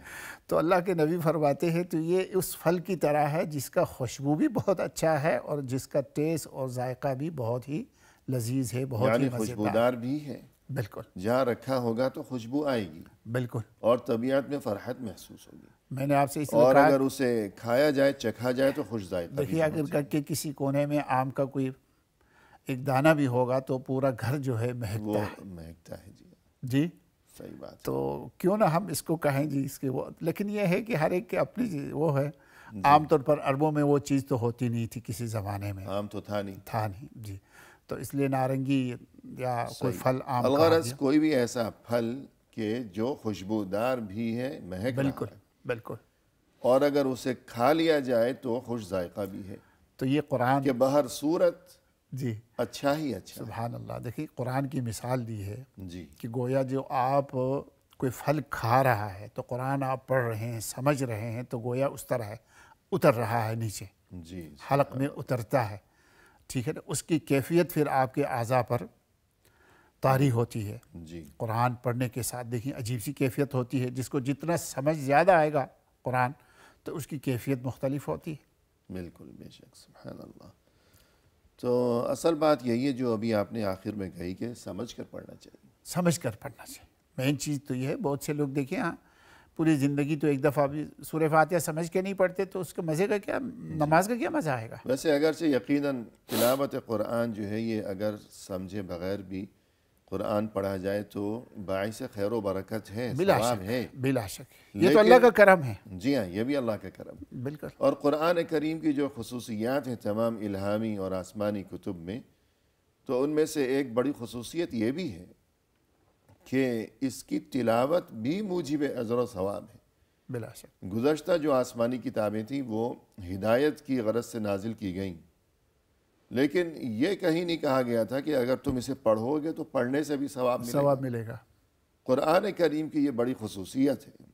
S1: تو اللہ کے نبی فرماتے ہیں تو یہ اس پھل کی طرح ہے جس کا خوشبو بھی بہت اچھا ہے اور جس کا ٹیسٹ اور ذائقہ بھی بہت ہی لذیذ ہے، بہت ہی
S2: یعنی
S1: مزیدار.
S2: خوشبودار بھی ہے،
S1: بالکل
S2: جہاں رکھا ہوگا تو خوشبو آئے گی
S1: بالکل.
S2: اور طبیعت میں فرحت محسوس ہوگی.
S1: میں نے آپ سے اس لیے
S2: اور
S1: کہا
S2: اگر اسے کھایا جائے، چکھا جائے تو خوش ذائقہ بھی
S1: دیکھیے اگر کر کے کسی کونے میں آم کا کوئی ایک دانہ بھی ہوگا تو پورا گھر جو ہے
S2: وہ
S1: مہکتا ہے.
S2: مہکتا ہے. جی
S1: جی
S2: صحیح بات.
S1: تو کیوں نہ ہم اس کو کہیں جی اس کے وہ، لیکن یہ ہے کہ ہر ایک کے اپنی وہ ہے. عام طور پر عربوں میں وہ چیز تو ہوتی نہیں تھی کسی زمانے میں،
S2: عام تو تھا نہیں.
S1: جی تو اس لیے نارنگی یا کوئی پھل عام
S2: الغرض کوئی بھی ایسا پھل کہ جو خوشبودار بھی ہے، مہک رہا
S1: بالکل
S2: ہے،
S1: بالکل.
S2: اور اگر اسے کھا لیا جائے تو خوش ذائقہ بھی ہے،
S1: تو یہ قرآن
S2: کہ بہر صورت
S1: جی
S2: اچھا ہی اچھا.
S1: سبحان اللہ. دیکھیے قرآن کی مثال دی ہے
S2: جی
S1: کہ گویا جو آپ کوئی پھل کھا رہا ہے تو قرآن آپ پڑھ رہے ہیں، سمجھ رہے ہیں، تو گویا اس طرح ہے اتر رہا ہے نیچے،
S2: جی
S1: حلق میں اترتا ہے. ٹھیک ہے نا، اس کی کیفیت پھر آپ کے اعضاء پر طاری ہوتی ہے.
S2: جی
S1: قرآن پڑھنے کے ساتھ دیکھیں عجیب سی کیفیت ہوتی ہے. جس کو جتنا سمجھ زیادہ آئے گا قرآن تو اس کی کیفیت مختلف ہوتی ہے.
S2: بالکل بے شک. سبحان اللہ. تو اصل بات یہی ہے جو ابھی آپ نے آخر میں کہی کہ سمجھ کر پڑھنا چاہیے.
S1: سمجھ کر پڑھنا چاہیے. مین چیز تو یہ ہے. بہت سے لوگ دیکھیں ہاں پوری زندگی تو ایک دفعہ بھی سورہ فاتحہ سمجھ کے نہیں پڑھتے تو اس کے مزے کا کیا، نماز کا کیا مزہ آئے گا.
S2: ویسے اگرچہ یقیناً تلاوت قرآن جو ہے یہ اگر سمجھے بغیر بھی قرآن پڑھا جائے تو باعث خیر و برکت ہے،
S1: بلا
S2: ثواب
S1: شک
S2: ہے.
S1: بلا شک یہ تو اللہ کا کرم ہے.
S2: جی ہاں یہ بھی اللہ کا کرم.
S1: بالکل.
S2: اور قرآن کریم کی جو خصوصیات ہیں تمام الہامی اور آسمانی کتب میں، تو ان میں سے ایک بڑی خصوصیت یہ بھی ہے کہ اس کی تلاوت بھی موجب اجر و ثواب ہے.
S1: بلا شک.
S2: گزشتہ جو آسمانی کتابیں تھیں وہ ہدایت کی غرض سے نازل کی گئیں، لیکن یہ کہیں نہیں کہا گیا تھا کہ اگر تم اسے پڑھو گے تو پڑھنے سے بھی ثواب
S1: ملے گا.
S2: قرآن کریم کی یہ بڑی خصوصیت ہے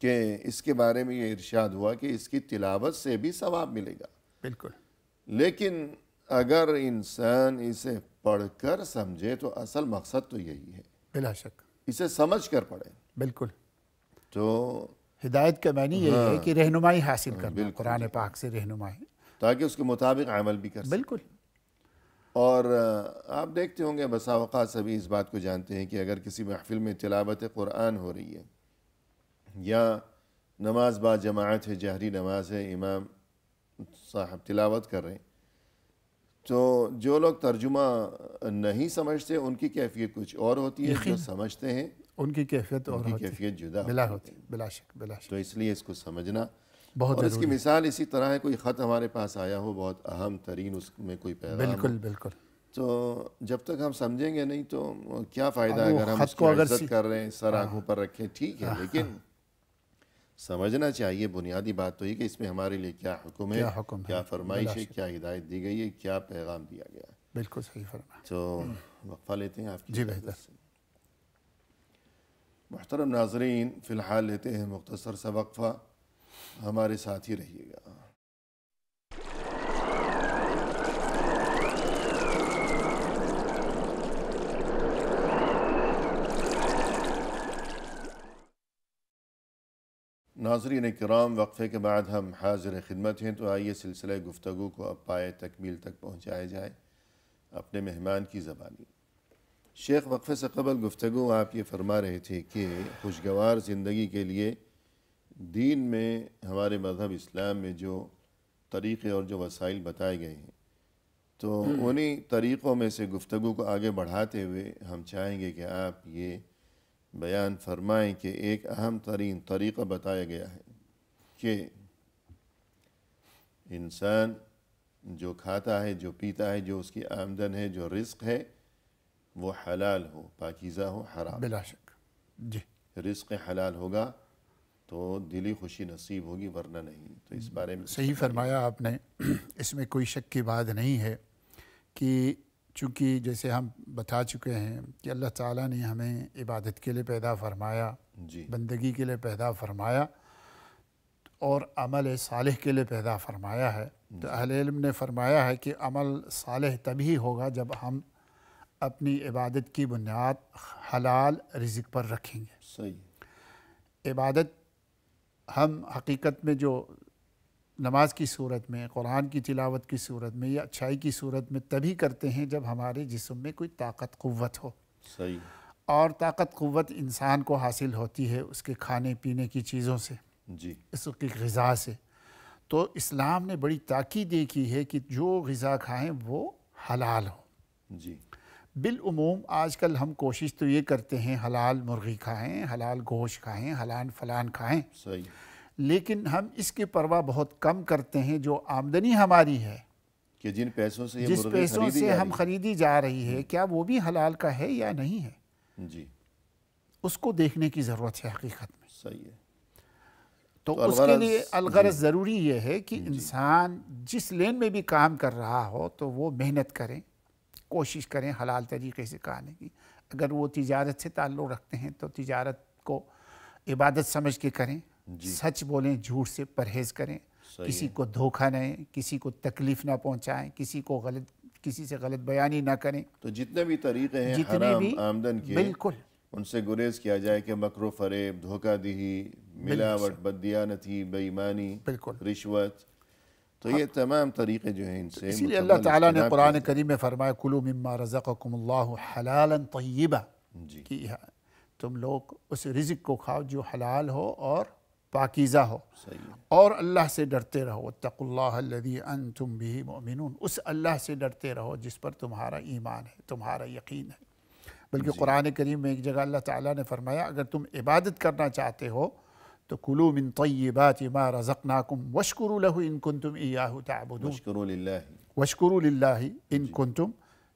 S2: کہ اس کے بارے میں یہ ارشاد ہوا کہ اس کی تلاوت سے بھی ثواب ملے گا.
S1: بالکل.
S2: لیکن اگر انسان اسے پڑھ کر سمجھے تو اصل مقصد تو یہی ہے،
S1: بلا شک
S2: اسے سمجھ کر پڑھے.
S1: بالکل.
S2: تو
S1: ہدایت کا معنی یہ ہے کہ رہنمائی حاصل کرنا، قرآن پاک سے رہنمائی،
S2: تاکہ اس کے مطابق عمل بھی کر سکے.
S1: بالکل.
S2: اور آپ دیکھتے ہوں گے بسا اوقات سبھی اس بات کو جانتے ہیں کہ اگر کسی محفل میں تلاوت قرآن ہو رہی ہے یا نماز با جماعت ہے، جہری نماز ہے، امام صاحب تلاوت کر رہے ہیں، تو جو لوگ ترجمہ نہیں سمجھتے ان کی کیفیت کچھ اور ہوتی ہے، جو سمجھتے ہیں
S1: ان کی کیفیت اور
S2: ان کی کیفیت جدا
S1: بلا ہوتی. بلا شک بلا شک.
S2: تو اس لیے اس کو سمجھنا
S1: بہت
S2: اور اس کی
S1: ضروری،
S2: مثال اسی طرح ہے، کوئی خط ہمارے پاس آیا ہو بہت اہم ترین، اس میں کوئی پیغام ہو،
S1: بالکل بالکل.
S2: تو جب تک ہم سمجھیں گے نہیں تو کیا فائدہ
S1: اب وہ
S2: اگر ہم اس
S1: خط
S2: کی
S1: کو اگر
S2: عزت کر رہے ہیں، سر آنکھوں پر رکھیں، ٹھیک ہے، لیکن سمجھنا چاہیے بنیادی بات تو یہ کہ اس میں ہمارے لیے کیا حکم ہے،
S1: کیا حکم ہے،
S2: کیا فرمائش
S1: بلا
S2: ہے،
S1: شک،
S2: کیا ہدایت دی گئی ہے، کیا پیغام دیا گیا ہے.
S1: بالکل صحیح فرمایا.
S2: تو وقفہ لیتے ہیں آپ کی
S1: جی
S2: اجازت
S1: بہتر.
S2: سے. محترم ناظرین، فی الحال لیتے ہیں مختصر سا وقفہ، ہمارے ساتھ ہی رہیے گا. ناظرین کرام، وقفے کے بعد ہم حاضر خدمت ہیں، تو آئیے سلسلہ گفتگو کو اب پائے تکمیل تک پہنچایا جائے اپنے مہمان کی زبانی. شیخ، وقفے سے قبل گفتگو آپ یہ فرما رہے تھے کہ خوشگوار زندگی کے لیے دین میں، ہمارے مذہب اسلام میں جو طریقے اور جو وسائل بتائے گئے ہیں، تو انہی طریقوں میں سے گفتگو کو آگے بڑھاتے ہوئے ہم چاہیں گے کہ آپ یہ بیان فرمائیں کہ ایک اہم ترین طریقہ بتایا گیا ہے کہ انسان جو کھاتا ہے، جو پیتا ہے، جو اس کی آمدن ہے، جو رزق ہے، وہ حلال ہو، پاکیزہ ہو، حرام.
S1: بلا شک. جی.
S2: رزق حلال ہوگا تو دلی خوشی نصیب ہوگی، ورنہ نہیں. تو اس بارے میں
S1: صحیح فرمایا آپ نے. اس میں کوئی شک کی بات نہیں ہے کہ چونکہ جیسے ہم بتا چکے ہیں کہ اللہ تعالیٰ نے ہمیں عبادت کے لیے پیدا فرمایا،
S2: جی
S1: بندگی کے لیے پیدا فرمایا اور عمل صالح کے لیے پیدا فرمایا ہے. تو اہل علم نے فرمایا ہے کہ عمل صالح تبھی ہوگا جب ہم اپنی عبادت کی بنیاد حلال رزق پر رکھیں گے.
S2: صحیح.
S1: عبادت ہم حقیقت میں جو نماز کی صورت میں، قرآن کی تلاوت کی صورت میں یا اچھائی کی صورت میں تبھی کرتے ہیں جب ہمارے جسم میں کوئی طاقت قوت ہو.
S2: صحیح.
S1: اور طاقت قوت انسان کو حاصل ہوتی ہے اس کے کھانے پینے کی چیزوں سے،
S2: جی.
S1: اس کی غذا سے. تو اسلام نے بڑی تاکید یہ کی ہے کہ جو غذا کھائیں وہ حلال ہو.
S2: جی.
S1: بالعموم آج کل ہم کوشش تو یہ کرتے ہیں حلال مرغی کھائیں، حلال گوشت کھائیں، حلال فلان کھائیں،
S2: صحیح.
S1: لیکن ہم اس کی پرواہ بہت کم کرتے ہیں. جو آمدنی ہماری ہے،
S2: کہ جن پیسوں سے یہ
S1: جس
S2: مرغی
S1: پیسوں
S2: خریدی
S1: سے
S2: جا
S1: ہم
S2: رہی
S1: خریدی جا رہی ہے، کیا وہ بھی حلال کا ہے یا نہیں ہے،
S2: ہے. جی.
S1: اس کو دیکھنے کی ضرورت ہے حقیقت میں.
S2: صحیح ہے.
S1: تو
S2: تو
S1: اس کے
S2: الغرض،
S1: لیے
S2: جی
S1: الغرض ضروری یہ ہے کہ انسان جس لین میں بھی کام کر رہا ہو تو وہ محنت کریں، کوشش کریں حلال طریقے سے کھانے کی. اگر وہ تجارت سے تعلق رکھتے ہیں تو تجارت کو عبادت سمجھ کے کریں،
S2: جی.
S1: سچ بولیں، جھوٹ سے پرہیز کریں،
S2: صحیح
S1: کسی
S2: ہے.
S1: کو دھوکہ نہ دیں، کسی کو تکلیف نہ پہنچائیں، کسی سے غلط بیانی نہ کریں.
S2: تو جتنے بھی طریقے ہیں
S1: جتنے
S2: حرام
S1: بھی،
S2: آمدن کے،
S1: بالکل
S2: ان سے گریز کیا جائے کہ مکر و فریب، دھوکہ دہی، ملاوٹ، بددیانتی، بے ایمانی،
S1: بالکل.
S2: رشوت، تو یہ تمام طریقے جو ہیں ان سے
S1: اسی لیے اللہ
S2: مکمل
S1: تعالیٰ نے
S2: اجتناب کیا
S1: قرآن
S2: جائے.
S1: کریم میں فرمایا کلوا مما رزقکم اللہ حلالا طیبا،
S2: جی.
S1: کہ تم لوگ اس رزق کو کھاؤ جو حلال ہو اور پاکیزہ ہو،
S2: صحیح ہے.
S1: اور اللہ سے ڈرتے رہو. واتقوا اللہ الذی انتم بہ مؤمنون، اس اللہ سے ڈرتے رہو جس پر تمہارا ایمان ہے، تمہارا یقین ہے. بلکہ قرآن کریم میں ایک جگہ اللہ تعالیٰ نے فرمایا اگر تم عبادت کرنا چاہتے ہو تو کلوا من طیبات ما رزقناکم واشکروا لہ ان کنتم ایاہ تعبدون،
S2: واشکروا للہ.
S1: واشکروا للہ ان کنتم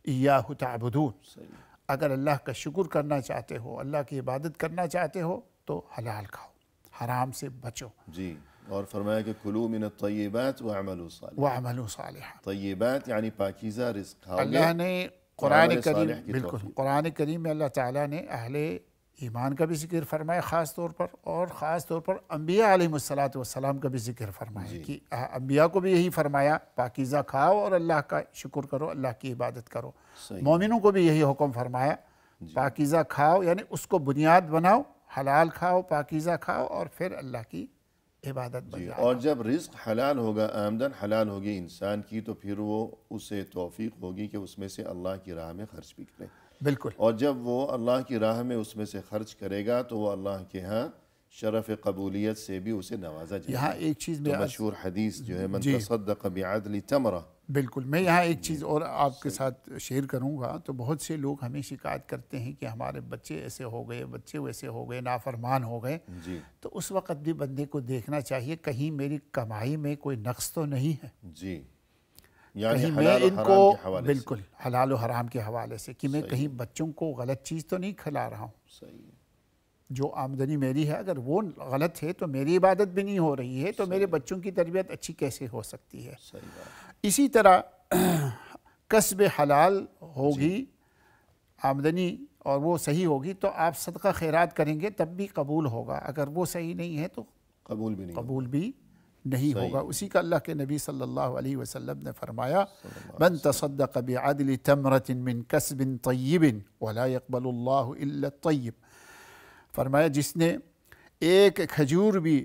S1: ایاہ تعبدون.
S2: صحیح.
S1: اگر اللہ کا شکر کرنا چاہتے ہو، اللہ کی عبادت کرنا چاہتے ہو تو حلال کھاؤ، حرام سے بچو.
S2: جی. اور فرمایا کہ کلوا من الطیبات واعملوا صالحا.
S1: وَاعْمَلُوا صَالِحًا.
S2: طیبات یعنی پاکیزہ رزق کھاؤ گے.
S1: اللہ نے
S2: تو
S1: قرآن
S2: عمل
S1: کریم،
S2: صالح کی
S1: بالکل
S2: توفیق.
S1: قرآن کریم میں اللہ تعالیٰ نے اہل ایمان کا بھی ذکر فرمایا خاص طور پر، اور خاص طور پر انبیاء علیہ السلام کا بھی ذکر فرمایا کہ انبیاء کو بھی یہی فرمایا پاکیزہ کھاؤ اور اللہ کا شکر کرو، اللہ کی عبادت کرو.
S2: صحیح.
S1: مومنوں کو بھی یہی حکم فرمایا پاکیزہ کھاؤ، یعنی اس کو بنیاد بناؤ، حلال کھاؤ، پاکیزہ کھاؤ، اور پھر اللہ کی عبادت بن جائے.
S2: اور جب رزق حلال ہوگا، آمدن حلال ہوگی انسان کی، تو پھر وہ اسے توفیق ہوگی کہ اس میں سے اللہ کی راہ میں خرچ بھی کرے.
S1: بالکل.
S2: اور جب وہ اللہ کی راہ میں اس میں سے خرچ کرے گا تو وہ اللہ کے ہاں شرف قبولیت سے بھی اسے نوازا جائے گا.
S1: یہاں ایک چیز میں
S2: مشہور حدیث جو ہے من تصدق بعدل تمرہ
S1: بالکل. میں یہاں ایک چیز اور آپ کے ساتھ شیئر کروں گا. تو بہت سے لوگ ہمیں شکایت کرتے ہیں کہ ہمارے بچے ایسے ہو گئے، بچے ویسے ہو گئے، نافرمان ہو گئے.
S2: جی
S1: تو اس وقت بھی بندے کو دیکھنا چاہیے کہیں میری کمائی میں کوئی نقص تو نہیں ہے.
S2: جی یعنی
S1: کہیں میں
S2: حلال و
S1: ان
S2: حرام
S1: کو
S2: کے حوالے سے.
S1: بالکل حلال و حرام کے حوالے سے کہ میں
S2: صحیح.
S1: کہیں بچوں کو غلط چیز تو نہیں کھلا رہا ہوں.
S2: صحیح.
S1: جو آمدنی میری ہے اگر وہ غلط ہے تو میری عبادت بھی نہیں ہو رہی ہے، تو میرے بچوں کی تربیت اچھی کیسے ہو سکتی ہے.
S2: صحیح بات.
S1: اسی طرح کسب حلال ہوگی آمدنی اور وہ صحیح ہوگی تو آپ صدقہ خیرات کریں گے تب بھی قبول ہوگا. اگر وہ صحیح نہیں ہے تو
S2: قبول بھی نہیں
S1: قبول بھی نہیں
S2: صحیح.
S1: ہوگا. اسی کا اللہ کے نبی صلی اللہ علیہ وسلم نے فرمایا من تصدق بعدل تمرة من کسب طیب ولا يقبل اللہ الا الطیب. فرمایا جس نے ایک کھجور بھی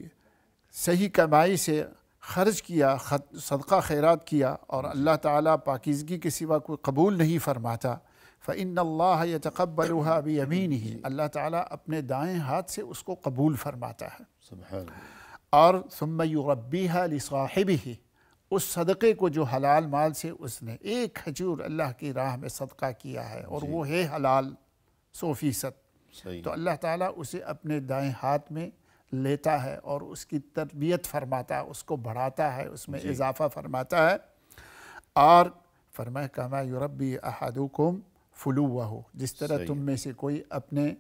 S1: صحیح کمائی سے خرچ کیا، صدقہ خیرات کیا، اور اللہ تعالیٰ پاکیزگی کے سوا کوئی قبول نہیں فرماتا، فإن اللہ یتقبلها بیمینہ، اللہ تعالیٰ اپنے دائیں ہاتھ سے اس کو قبول فرماتا ہے.
S2: سبحان اللہ.
S1: اور ثم یربیها لصاحبہ، اس صدقے کو جو حلال مال سے اس نے ایک کھجور اللہ کی راہ میں صدقہ کیا ہے اور وہ ہے حلال 100%،
S2: صحیح.
S1: تو اللہ تعالیٰ اسے اپنے دائیں ہاتھ میں لیتا ہے اور اس کی تربیت فرماتا ہے، اس کو بڑھاتا ہے، اس میں اضافہ فرماتا ہے. اور فرمایا کما یربی احدکم فلوہ، جس طرح تم میں سے کوئی اپنے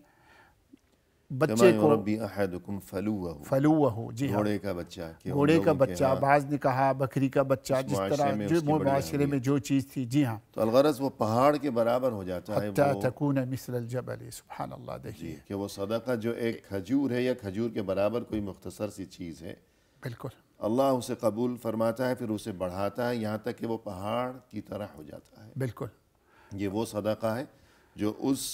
S1: بچے کو
S2: یربی احدکم فلوہ،
S1: فلوہ، جی ہاں،
S2: گھوڑے کا بچہ، کہ
S1: گھوڑے کا بچہ، بعض نے کہا بکری کا بچہ، جس طرح جو معاشرے میں جو چیز تھی. جی ہاں،
S2: تو الغرض وہ پہاڑ کے برابر ہو جاتا ہے
S1: حتی
S2: وہ.
S1: تکون مثل الجبل. سبحان اللہ. دیکھیے
S2: کہ وہ صدقہ جو ایک کھجور ہے یا کھجور کے برابر کوئی مختصر سی چیز ہے،
S1: بالکل
S2: اللہ اسے قبول فرماتا ہے، پھر اسے بڑھاتا ہے یہاں تک کہ وہ پہاڑ کی طرح ہو جاتا ہے.
S1: بالکل.
S2: یہ وہ صدقہ ہے جو اس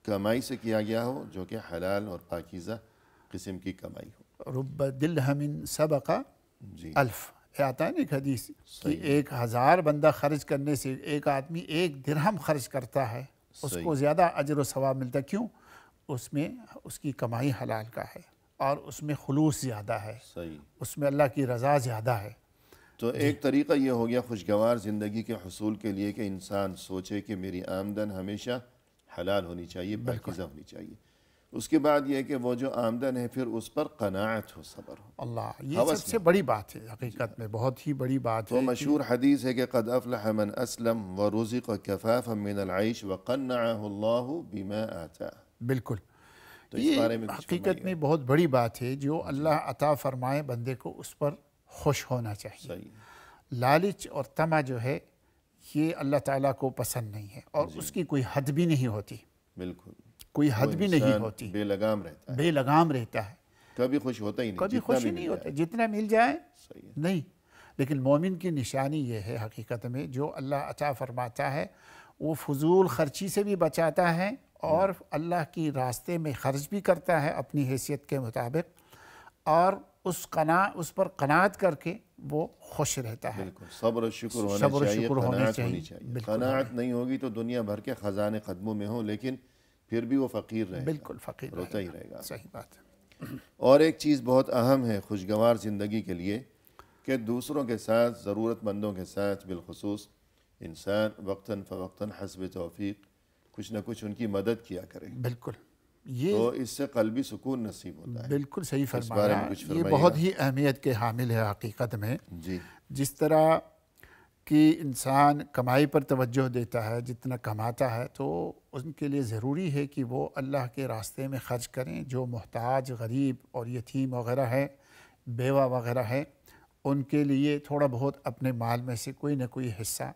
S2: کمائی سے کیا گیا ہو جو کہ حلال اور پاکیزہ قسم کی کمائی ہو.
S1: رب درہم سبق
S2: جی
S1: الف، یہ آتا ہے نا ایک حدیث کہ 1000 بندہ خرچ کرنے سے ایک آدمی 1 درہم خرچ کرتا ہے، اس کو زیادہ اجر و ثواب ملتا ہے. کیوں؟ اس میں اس کی کمائی حلال کا ہے اور اس میں خلوص زیادہ ہے،
S2: صحیح.
S1: اس میں اللہ کی رضا زیادہ ہے.
S2: تو ایک طریقہ یہ ہو گیا خوشگوار زندگی کے حصول کے لیے کہ انسان سوچے کہ میری آمدن ہمیشہ حلال ہونی چاہیے، پاکیزہ ہونی چاہیے. اس کے بعد یہ کہ وہ جو آمدن ہے پھر اس پر قناعت ہو، صبر ہو.
S1: اللہ، یہ سب سے بڑی بات ہے حقیقت میں، بہت ہی بڑی بات
S2: وہ
S1: ہے.
S2: مشہور حدیث ہے کہ قد افلح من اسلم ورزق کفافا من العیش وقنعه اللہ بما آتاہ.
S1: بالکل.
S2: تو اس
S1: یہ
S2: بارے میں
S1: حقیقت میں بہت بڑی بات ہے. جو اللہ عطا فرمائے بندے کو اس پر خوش ہونا چاہیے.
S2: صحیح.
S1: لالچ اور طمع جو ہے یہ اللہ تعالیٰ کو پسند نہیں ہے اور اس کی کوئی حد بھی نہیں ہوتی.
S2: بالکل.
S1: کوئی حد بھی نہیں ہوتی،
S2: بے لگام رہتا ہے،
S1: بے لگام رہتا ہے،
S2: کبھی خوش ہوتا ہی نہیں،
S1: کبھی
S2: جتنا
S1: خوشی
S2: بھی
S1: نہیں
S2: مل
S1: ہوتا،
S2: جائے.
S1: جتنا مل جائے
S2: صحیح.
S1: نہیں. لیکن مومن کی نشانی یہ ہے حقیقت میں جو اللہ عطا فرماتا ہے وہ فضول خرچی سے بھی بچاتا ہے اور اللہ کی راستے میں خرچ بھی کرتا ہے اپنی حیثیت کے مطابق، اور اس پر قناعت کر کے وہ خوش رہتا ہے.
S2: بالکل. صبر و شکر ہونا
S1: صبر و
S2: چاہیے،
S1: شکر ہونا
S2: قناعت
S1: چاہیے.
S2: ہونی چاہیے.
S1: بالکل.
S2: قناعت نہیں ہوگی تو دنیا بھر کے خزانے قدموں میں ہوں لیکن پھر بھی وہ فقیر رہے گا،
S1: بالکل فقیر
S2: روتا ہی رہے گا.
S1: صحیح بات ہے.
S2: اور ایک چیز بہت اہم ہے خوشگوار زندگی کے لیے کہ دوسروں کے ساتھ، ضرورت مندوں کے ساتھ بالخصوص انسان وقتاً فوقتاً حسب توفیق کچھ نہ کچھ ان کی مدد کیا کرے.
S1: بالکل. یہ
S2: تو اس سے قلبی سکون نصیب ہوتا ہے.
S1: بالکل صحیح
S2: بارے
S1: فرمایا.
S2: میں کچھ
S1: یہ
S2: فرمائیے
S1: بہت
S2: گا.
S1: ہی اہمیت کے حامل ہے حقیقت میں.
S2: جی.
S1: جس طرح کہ انسان کمائی پر توجہ دیتا ہے، جتنا کماتا ہے تو ان کے لیے ضروری ہے کہ وہ اللہ کے راستے میں خرچ کریں. جو محتاج، غریب اور یتیم وغیرہ ہے، بیوہ وغیرہ ہے، ان کے لیے تھوڑا بہت اپنے مال میں سے کوئی نہ کوئی حصہ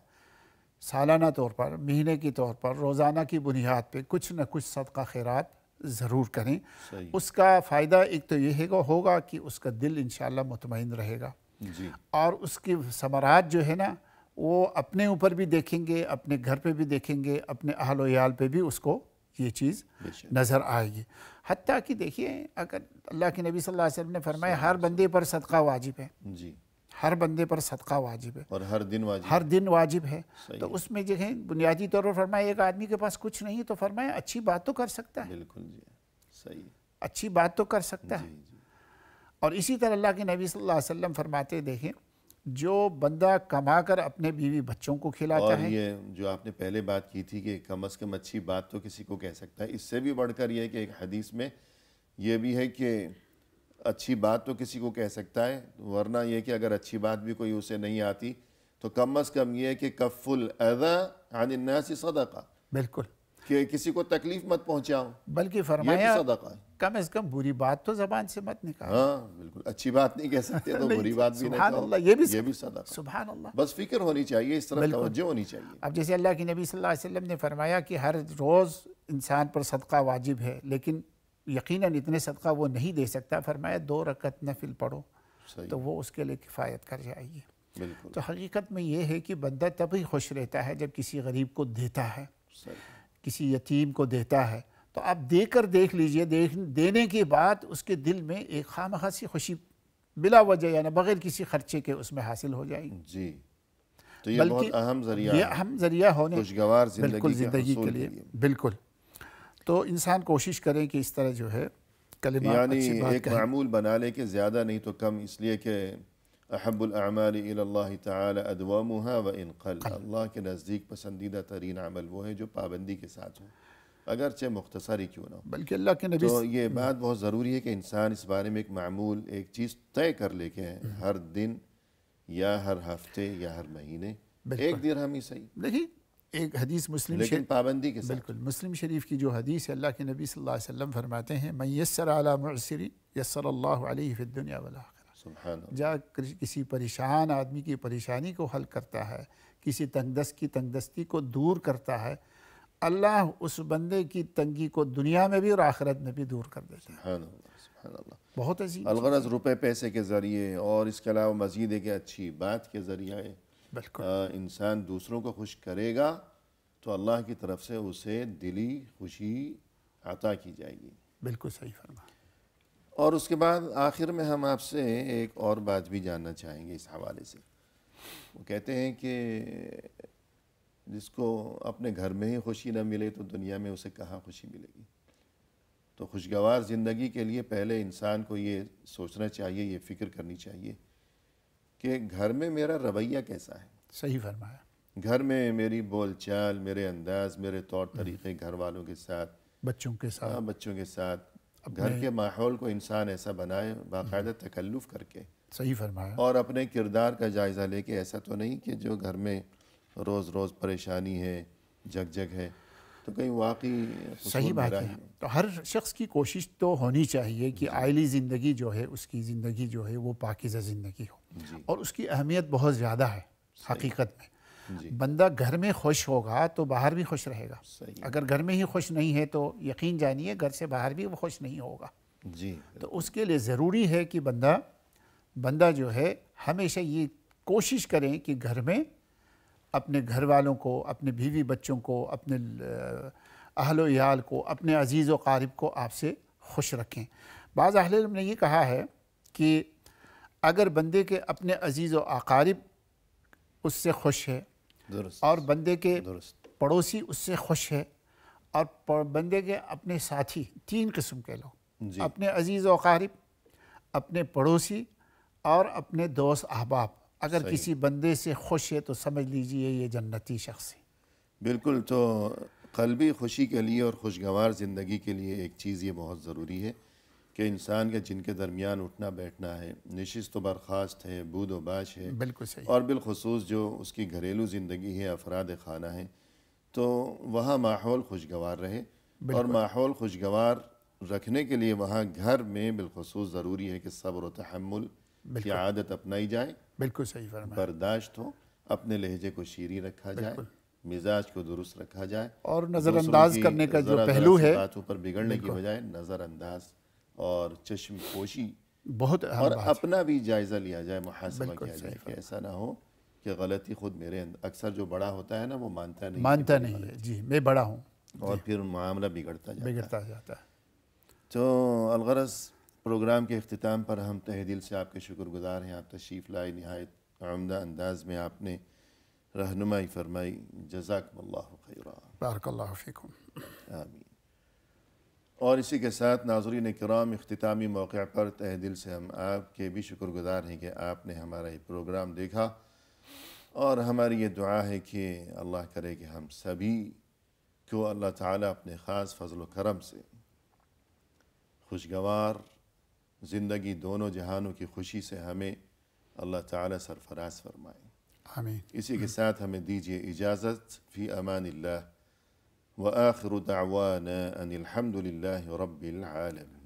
S1: سالانہ طور پر، مہینے کے طور پر، روزانہ کی بنیاد پہ کچھ نہ کچھ صدقہ خیرات ضرور کریں.
S2: صحیح.
S1: اس کا فائدہ ایک تو یہ ہوگا کہ اس کا دل انشاءاللہ مطمئن رہے گا،
S2: جی.
S1: اور اس کی ثمرات جو ہے نا وہ اپنے اوپر بھی دیکھیں گے، اپنے گھر پہ بھی دیکھیں گے، اپنے اہل و عیال پہ بھی اس کو یہ چیز نظر آئے گی. حتیٰ کہ دیکھیے اگر اللہ کے نبی صلی اللہ علیہ وسلم نے فرمایا ہر بندے پر صدقہ واجب ہے.
S2: جی.
S1: ہر بندے پر صدقہ واجب ہے
S2: اور ہر دن واجب.
S1: ہر دن واجب ہے.
S2: صحیح.
S1: تو اس میں جو ہے بنیادی طور پر فرمایا ایک آدمی کے پاس کچھ نہیں تو فرمایا اچھی بات تو کر سکتا ہے.
S2: بالکل. جی. صحیح.
S1: اچھی بات تو کر سکتا ہے.
S2: جی. جی.
S1: اور اسی طرح اللہ کے نبی صلی اللہ علیہ وسلم فرماتے دیکھیں جو بندہ کما کر اپنے بیوی بچوں کو کھلاتا
S2: اور
S1: ہے.
S2: یہ جو آپ نے پہلے بات کی تھی کہ کم از کم اچھی بات تو کسی کو کہہ سکتا ہے، اس سے بھی بڑھ کر یہ ہے کہ ایک حدیث میں یہ بھی ہے کہ اچھی بات تو کسی کو کہہ سکتا ہے، ورنہ یہ کہ اگر اچھی بات بھی کوئی اسے نہیں آتی تو کم از کم یہ ہے کہ کف الاذی عن الناس صدقہ،
S1: بالکل.
S2: کہ کسی کو تکلیف مت پہنچاؤ،
S1: بلکہ
S2: یہ بھی
S1: فرمایا
S2: صدقہ ہے.
S1: کم از کم بری بات تو زبان سے مت نکالو.
S2: ہاں بالکل، اچھی بات نہیں کہہ سکتے تو بری بات بھی نہ
S1: سبحان
S2: کہو،
S1: اللہ، یہ بھی
S2: صدقہ.
S1: سبحان اللہ.
S2: بس فکر ہونی چاہیے، اس طرف
S1: بالکل.
S2: توجہ ہونی چاہیے.
S1: اب جیسے اللہ کے نبی صلی اللہ علیہ وسلم نے فرمایا کہ ہر روز انسان پر صدقہ واجب ہے، لیکن یقیناً اتنے صدقہ وہ نہیں دے سکتا. فرمایا 2 رکعت نفل پڑھو
S2: صحیح،
S1: تو وہ اس کے لیے کفایت کر جائے گی.
S2: بالکل
S1: تو حقیقت میں یہ ہے کہ بندہ تبھی خوش رہتا ہے جب کسی غریب کو دیتا ہے،
S2: صحیح.
S1: کسی یتیم کو دیتا ہے. تو آپ دے کر دیکھ لیجئے، دینے کے بعد اس کے دل میں ایک خواہ سی خوشی بلا وجہ یعنی بغیر کسی خرچے کے اس میں حاصل ہو جائے گی.
S2: جی، تو یہ بہت اہم ذریعہ
S1: یہ
S2: ہے
S1: اہم ذریعہ ہونے
S2: خوشگوار
S1: بالکل
S2: زندگی کے
S1: زندگی
S2: حصول
S1: کے لیے. بالکل. تو انسان کوشش کرے کہ اس طرح جو ہے کلمہ
S2: یعنی
S1: اچھی بات
S2: ایک
S1: کہیں.
S2: معمول بنا لے کہ زیادہ نہیں تو کم، اس لیے کہ احب الاعمال الی اللہ تعالی ادوامها وان قل، اللہ کے نزدیک پسندیدہ ترین عمل وہ ہے جو پابندی کے ساتھ ہو، اگرچہ مختصر ہی کیوں نہ ہو.
S1: بلکہ اللہ کے نبی
S2: تو یہ بات بہت ضروری ہے کہ انسان اس بارے میں ایک معمول، ایک چیز طے کر لے کے ہر دن یا ہر ہفتے یا ہر مہینے 1 درہم ہی صحیح،
S1: دیکھیے ایک حدیث مسلم
S2: لیکن پابندی کے ساتھ.
S1: بالکل مسلم شریف کی جو حدیث ہے، اللہ کے نبی صلی اللہ علیہ وسلم فرماتے ہیں من یسر علی معسر یسر اللہ علیہ فی الدنیا والآخرہ.
S2: سبحان اللہ.
S1: جا کسی پریشان آدمی کی پریشانی کو حل کرتا ہے، کسی تنگ دست کی تنگ دستی کو دور کرتا ہے، اللہ اس بندے کی تنگی کو دنیا میں بھی اور آخرت میں بھی دور کر دیتا ہے.
S2: سبحان اللہ، سبحان اللہ.
S1: بہت عظیم.
S2: الغرض روپے پیسے کے ذریعے اور اس کے علاوہ مزید ہے کہ اچھی بات کے ذریعے
S1: بالکل
S2: انسان دوسروں کو خوش کرے گا تو اللہ کی طرف سے اسے دلی خوشی عطا کی جائے گی.
S1: بالکل صحیح فرما.
S2: اور اس کے بعد آخر میں ہم آپ سے ایک اور بات بھی جاننا چاہیں گے اس حوالے سے. وہ کہتے ہیں کہ جس کو اپنے گھر میں ہی خوشی نہ ملے تو دنیا میں اسے کہاں خوشی ملے گی. تو خوشگوار زندگی کے لیے پہلے انسان کو یہ سوچنا چاہیے، یہ فکر کرنی چاہیے کہ گھر میں میرا رویہ کیسا ہے.
S1: صحیح فرمایا.
S2: گھر میں میری بول چال، میرے انداز، میرے طور طریقے گھر والوں کے ساتھ،
S1: بچوں کے ساتھ،
S2: بچوں کے ساتھ، گھر کے ماحول کو انسان ایسا بنائے باقاعدہ تکلف کر کے.
S1: صحیح فرمایا.
S2: اور اپنے کردار کا جائزہ لے کے، ایسا تو نہیں کہ جو گھر میں روز روز پریشانی ہے، جگ جگ ہے، تو کہیں واقعی
S1: صحیح بات ہے. تو ہر شخص کی کوشش تو ہونی چاہیے کہ آئلی زندگی جو ہے، اس کی زندگی جو ہے وہ پاکیزہ زندگی ہو. اور اس کی اہمیت بہت زیادہ ہے حقیقت میں. بندہ گھر میں خوش ہوگا تو باہر بھی خوش رہے گا. اگر گھر میں ہی خوش نہیں ہے تو یقین جانیے گھر سے باہر بھی وہ خوش نہیں ہوگا.
S2: جی.
S1: تو اس کے لیے ضروری ہے کہ بندہ جو ہے ہمیشہ یہ کوشش کریں کہ گھر میں اپنے گھر والوں کو، اپنے بیوی بچوں کو، اپنے اہل و عیال کو، اپنے عزیز و قارب کو آپ سے خوش رکھیں. بعض اہل علم نے یہ کہا ہے کہ اگر بندے کے اپنے عزیز و اقارب اس سے خوش ہے، اور بندے کے پڑوسی اس سے خوش ہے، اور بندے کے اپنے ساتھی، 3 قسم کے لوگ، اپنے عزیز و اقارب، اپنے پڑوسی اور اپنے دوست احباب، اگر کسی بندے سے خوش ہے تو سمجھ لیجئے یہ جنتی شخص ہے.
S2: بالکل. تو قلبی خوشی کے لیے اور خوشگوار زندگی کے لیے ایک چیز یہ بہت ضروری ہے کہ انسان کے جن کے درمیان اٹھنا بیٹھنا ہے، نشست و برخاست ہے، بود و باش ہے،
S1: بالکل صحیح.
S2: اور بالخصوص جو اس کی گھریلو زندگی ہے، افراد خانہ ہیں، تو وہاں ماحول خوشگوار رہے. اور ماحول خوشگوار رکھنے کے لیے وہاں گھر میں بالخصوص ضروری ہے کہ صبر و تحمل کی عادت اپنائی جائے.
S1: بالکل صحیح فرمایا.
S2: برداشت ہو، اپنے لہجے کو شیریں رکھا جائے، مزاج کو درست رکھا جائے،
S1: اور نظر انداز کرنے کا جو پہلو ہے،
S2: باتوں پر بگڑنے کی بجائے نظر انداز اور چشم پوشی
S1: بہت اہم
S2: اور
S1: بات.
S2: اپنا بھی جائزہ لیا جائے، محاسبہ کیا جائے کہ ایسا نہ ہو کہ غلطی خود میرے اندر. اکثر جو بڑا ہوتا ہے نا وہ مانتا نہیں
S1: ہے. جی میں بڑا ہوں،
S2: اور پھر معاملہ بگڑتا
S1: جاتا ہے.
S2: تو الغرض پروگرام کے اختتام پر ہم تہ دل سے آپ کے شکر گزار ہیں. آپ تشریف لائے، نہایت عمدہ انداز میں آپ نے رہنمائی فرمائی. جزاکم اللہ خیرا.
S1: بارک اللہ فیکم.
S2: آمین. اور اسی کے ساتھ ناظرین کرام اختتامی موقع پر تہ دل سے ہم آپ کے بھی شکر گزار ہیں کہ آپ نے ہمارا یہ پروگرام دیکھا، اور ہماری یہ دعا ہے کہ اللہ کرے کہ ہم سبھی کو اللہ تعالیٰ اپنے خاص فضل و کرم سے خوشگوار زندگی دونوں جہانوں کی خوشی سے ہمیں اللہ تعالیٰ سرفراز فرمائے۔
S1: آمین۔
S2: اسی کے ساتھ ہمیں دیجیے اجازت، فی امان اللہ، وآخر دعوانا ان الحمد للہ رب العالمین۔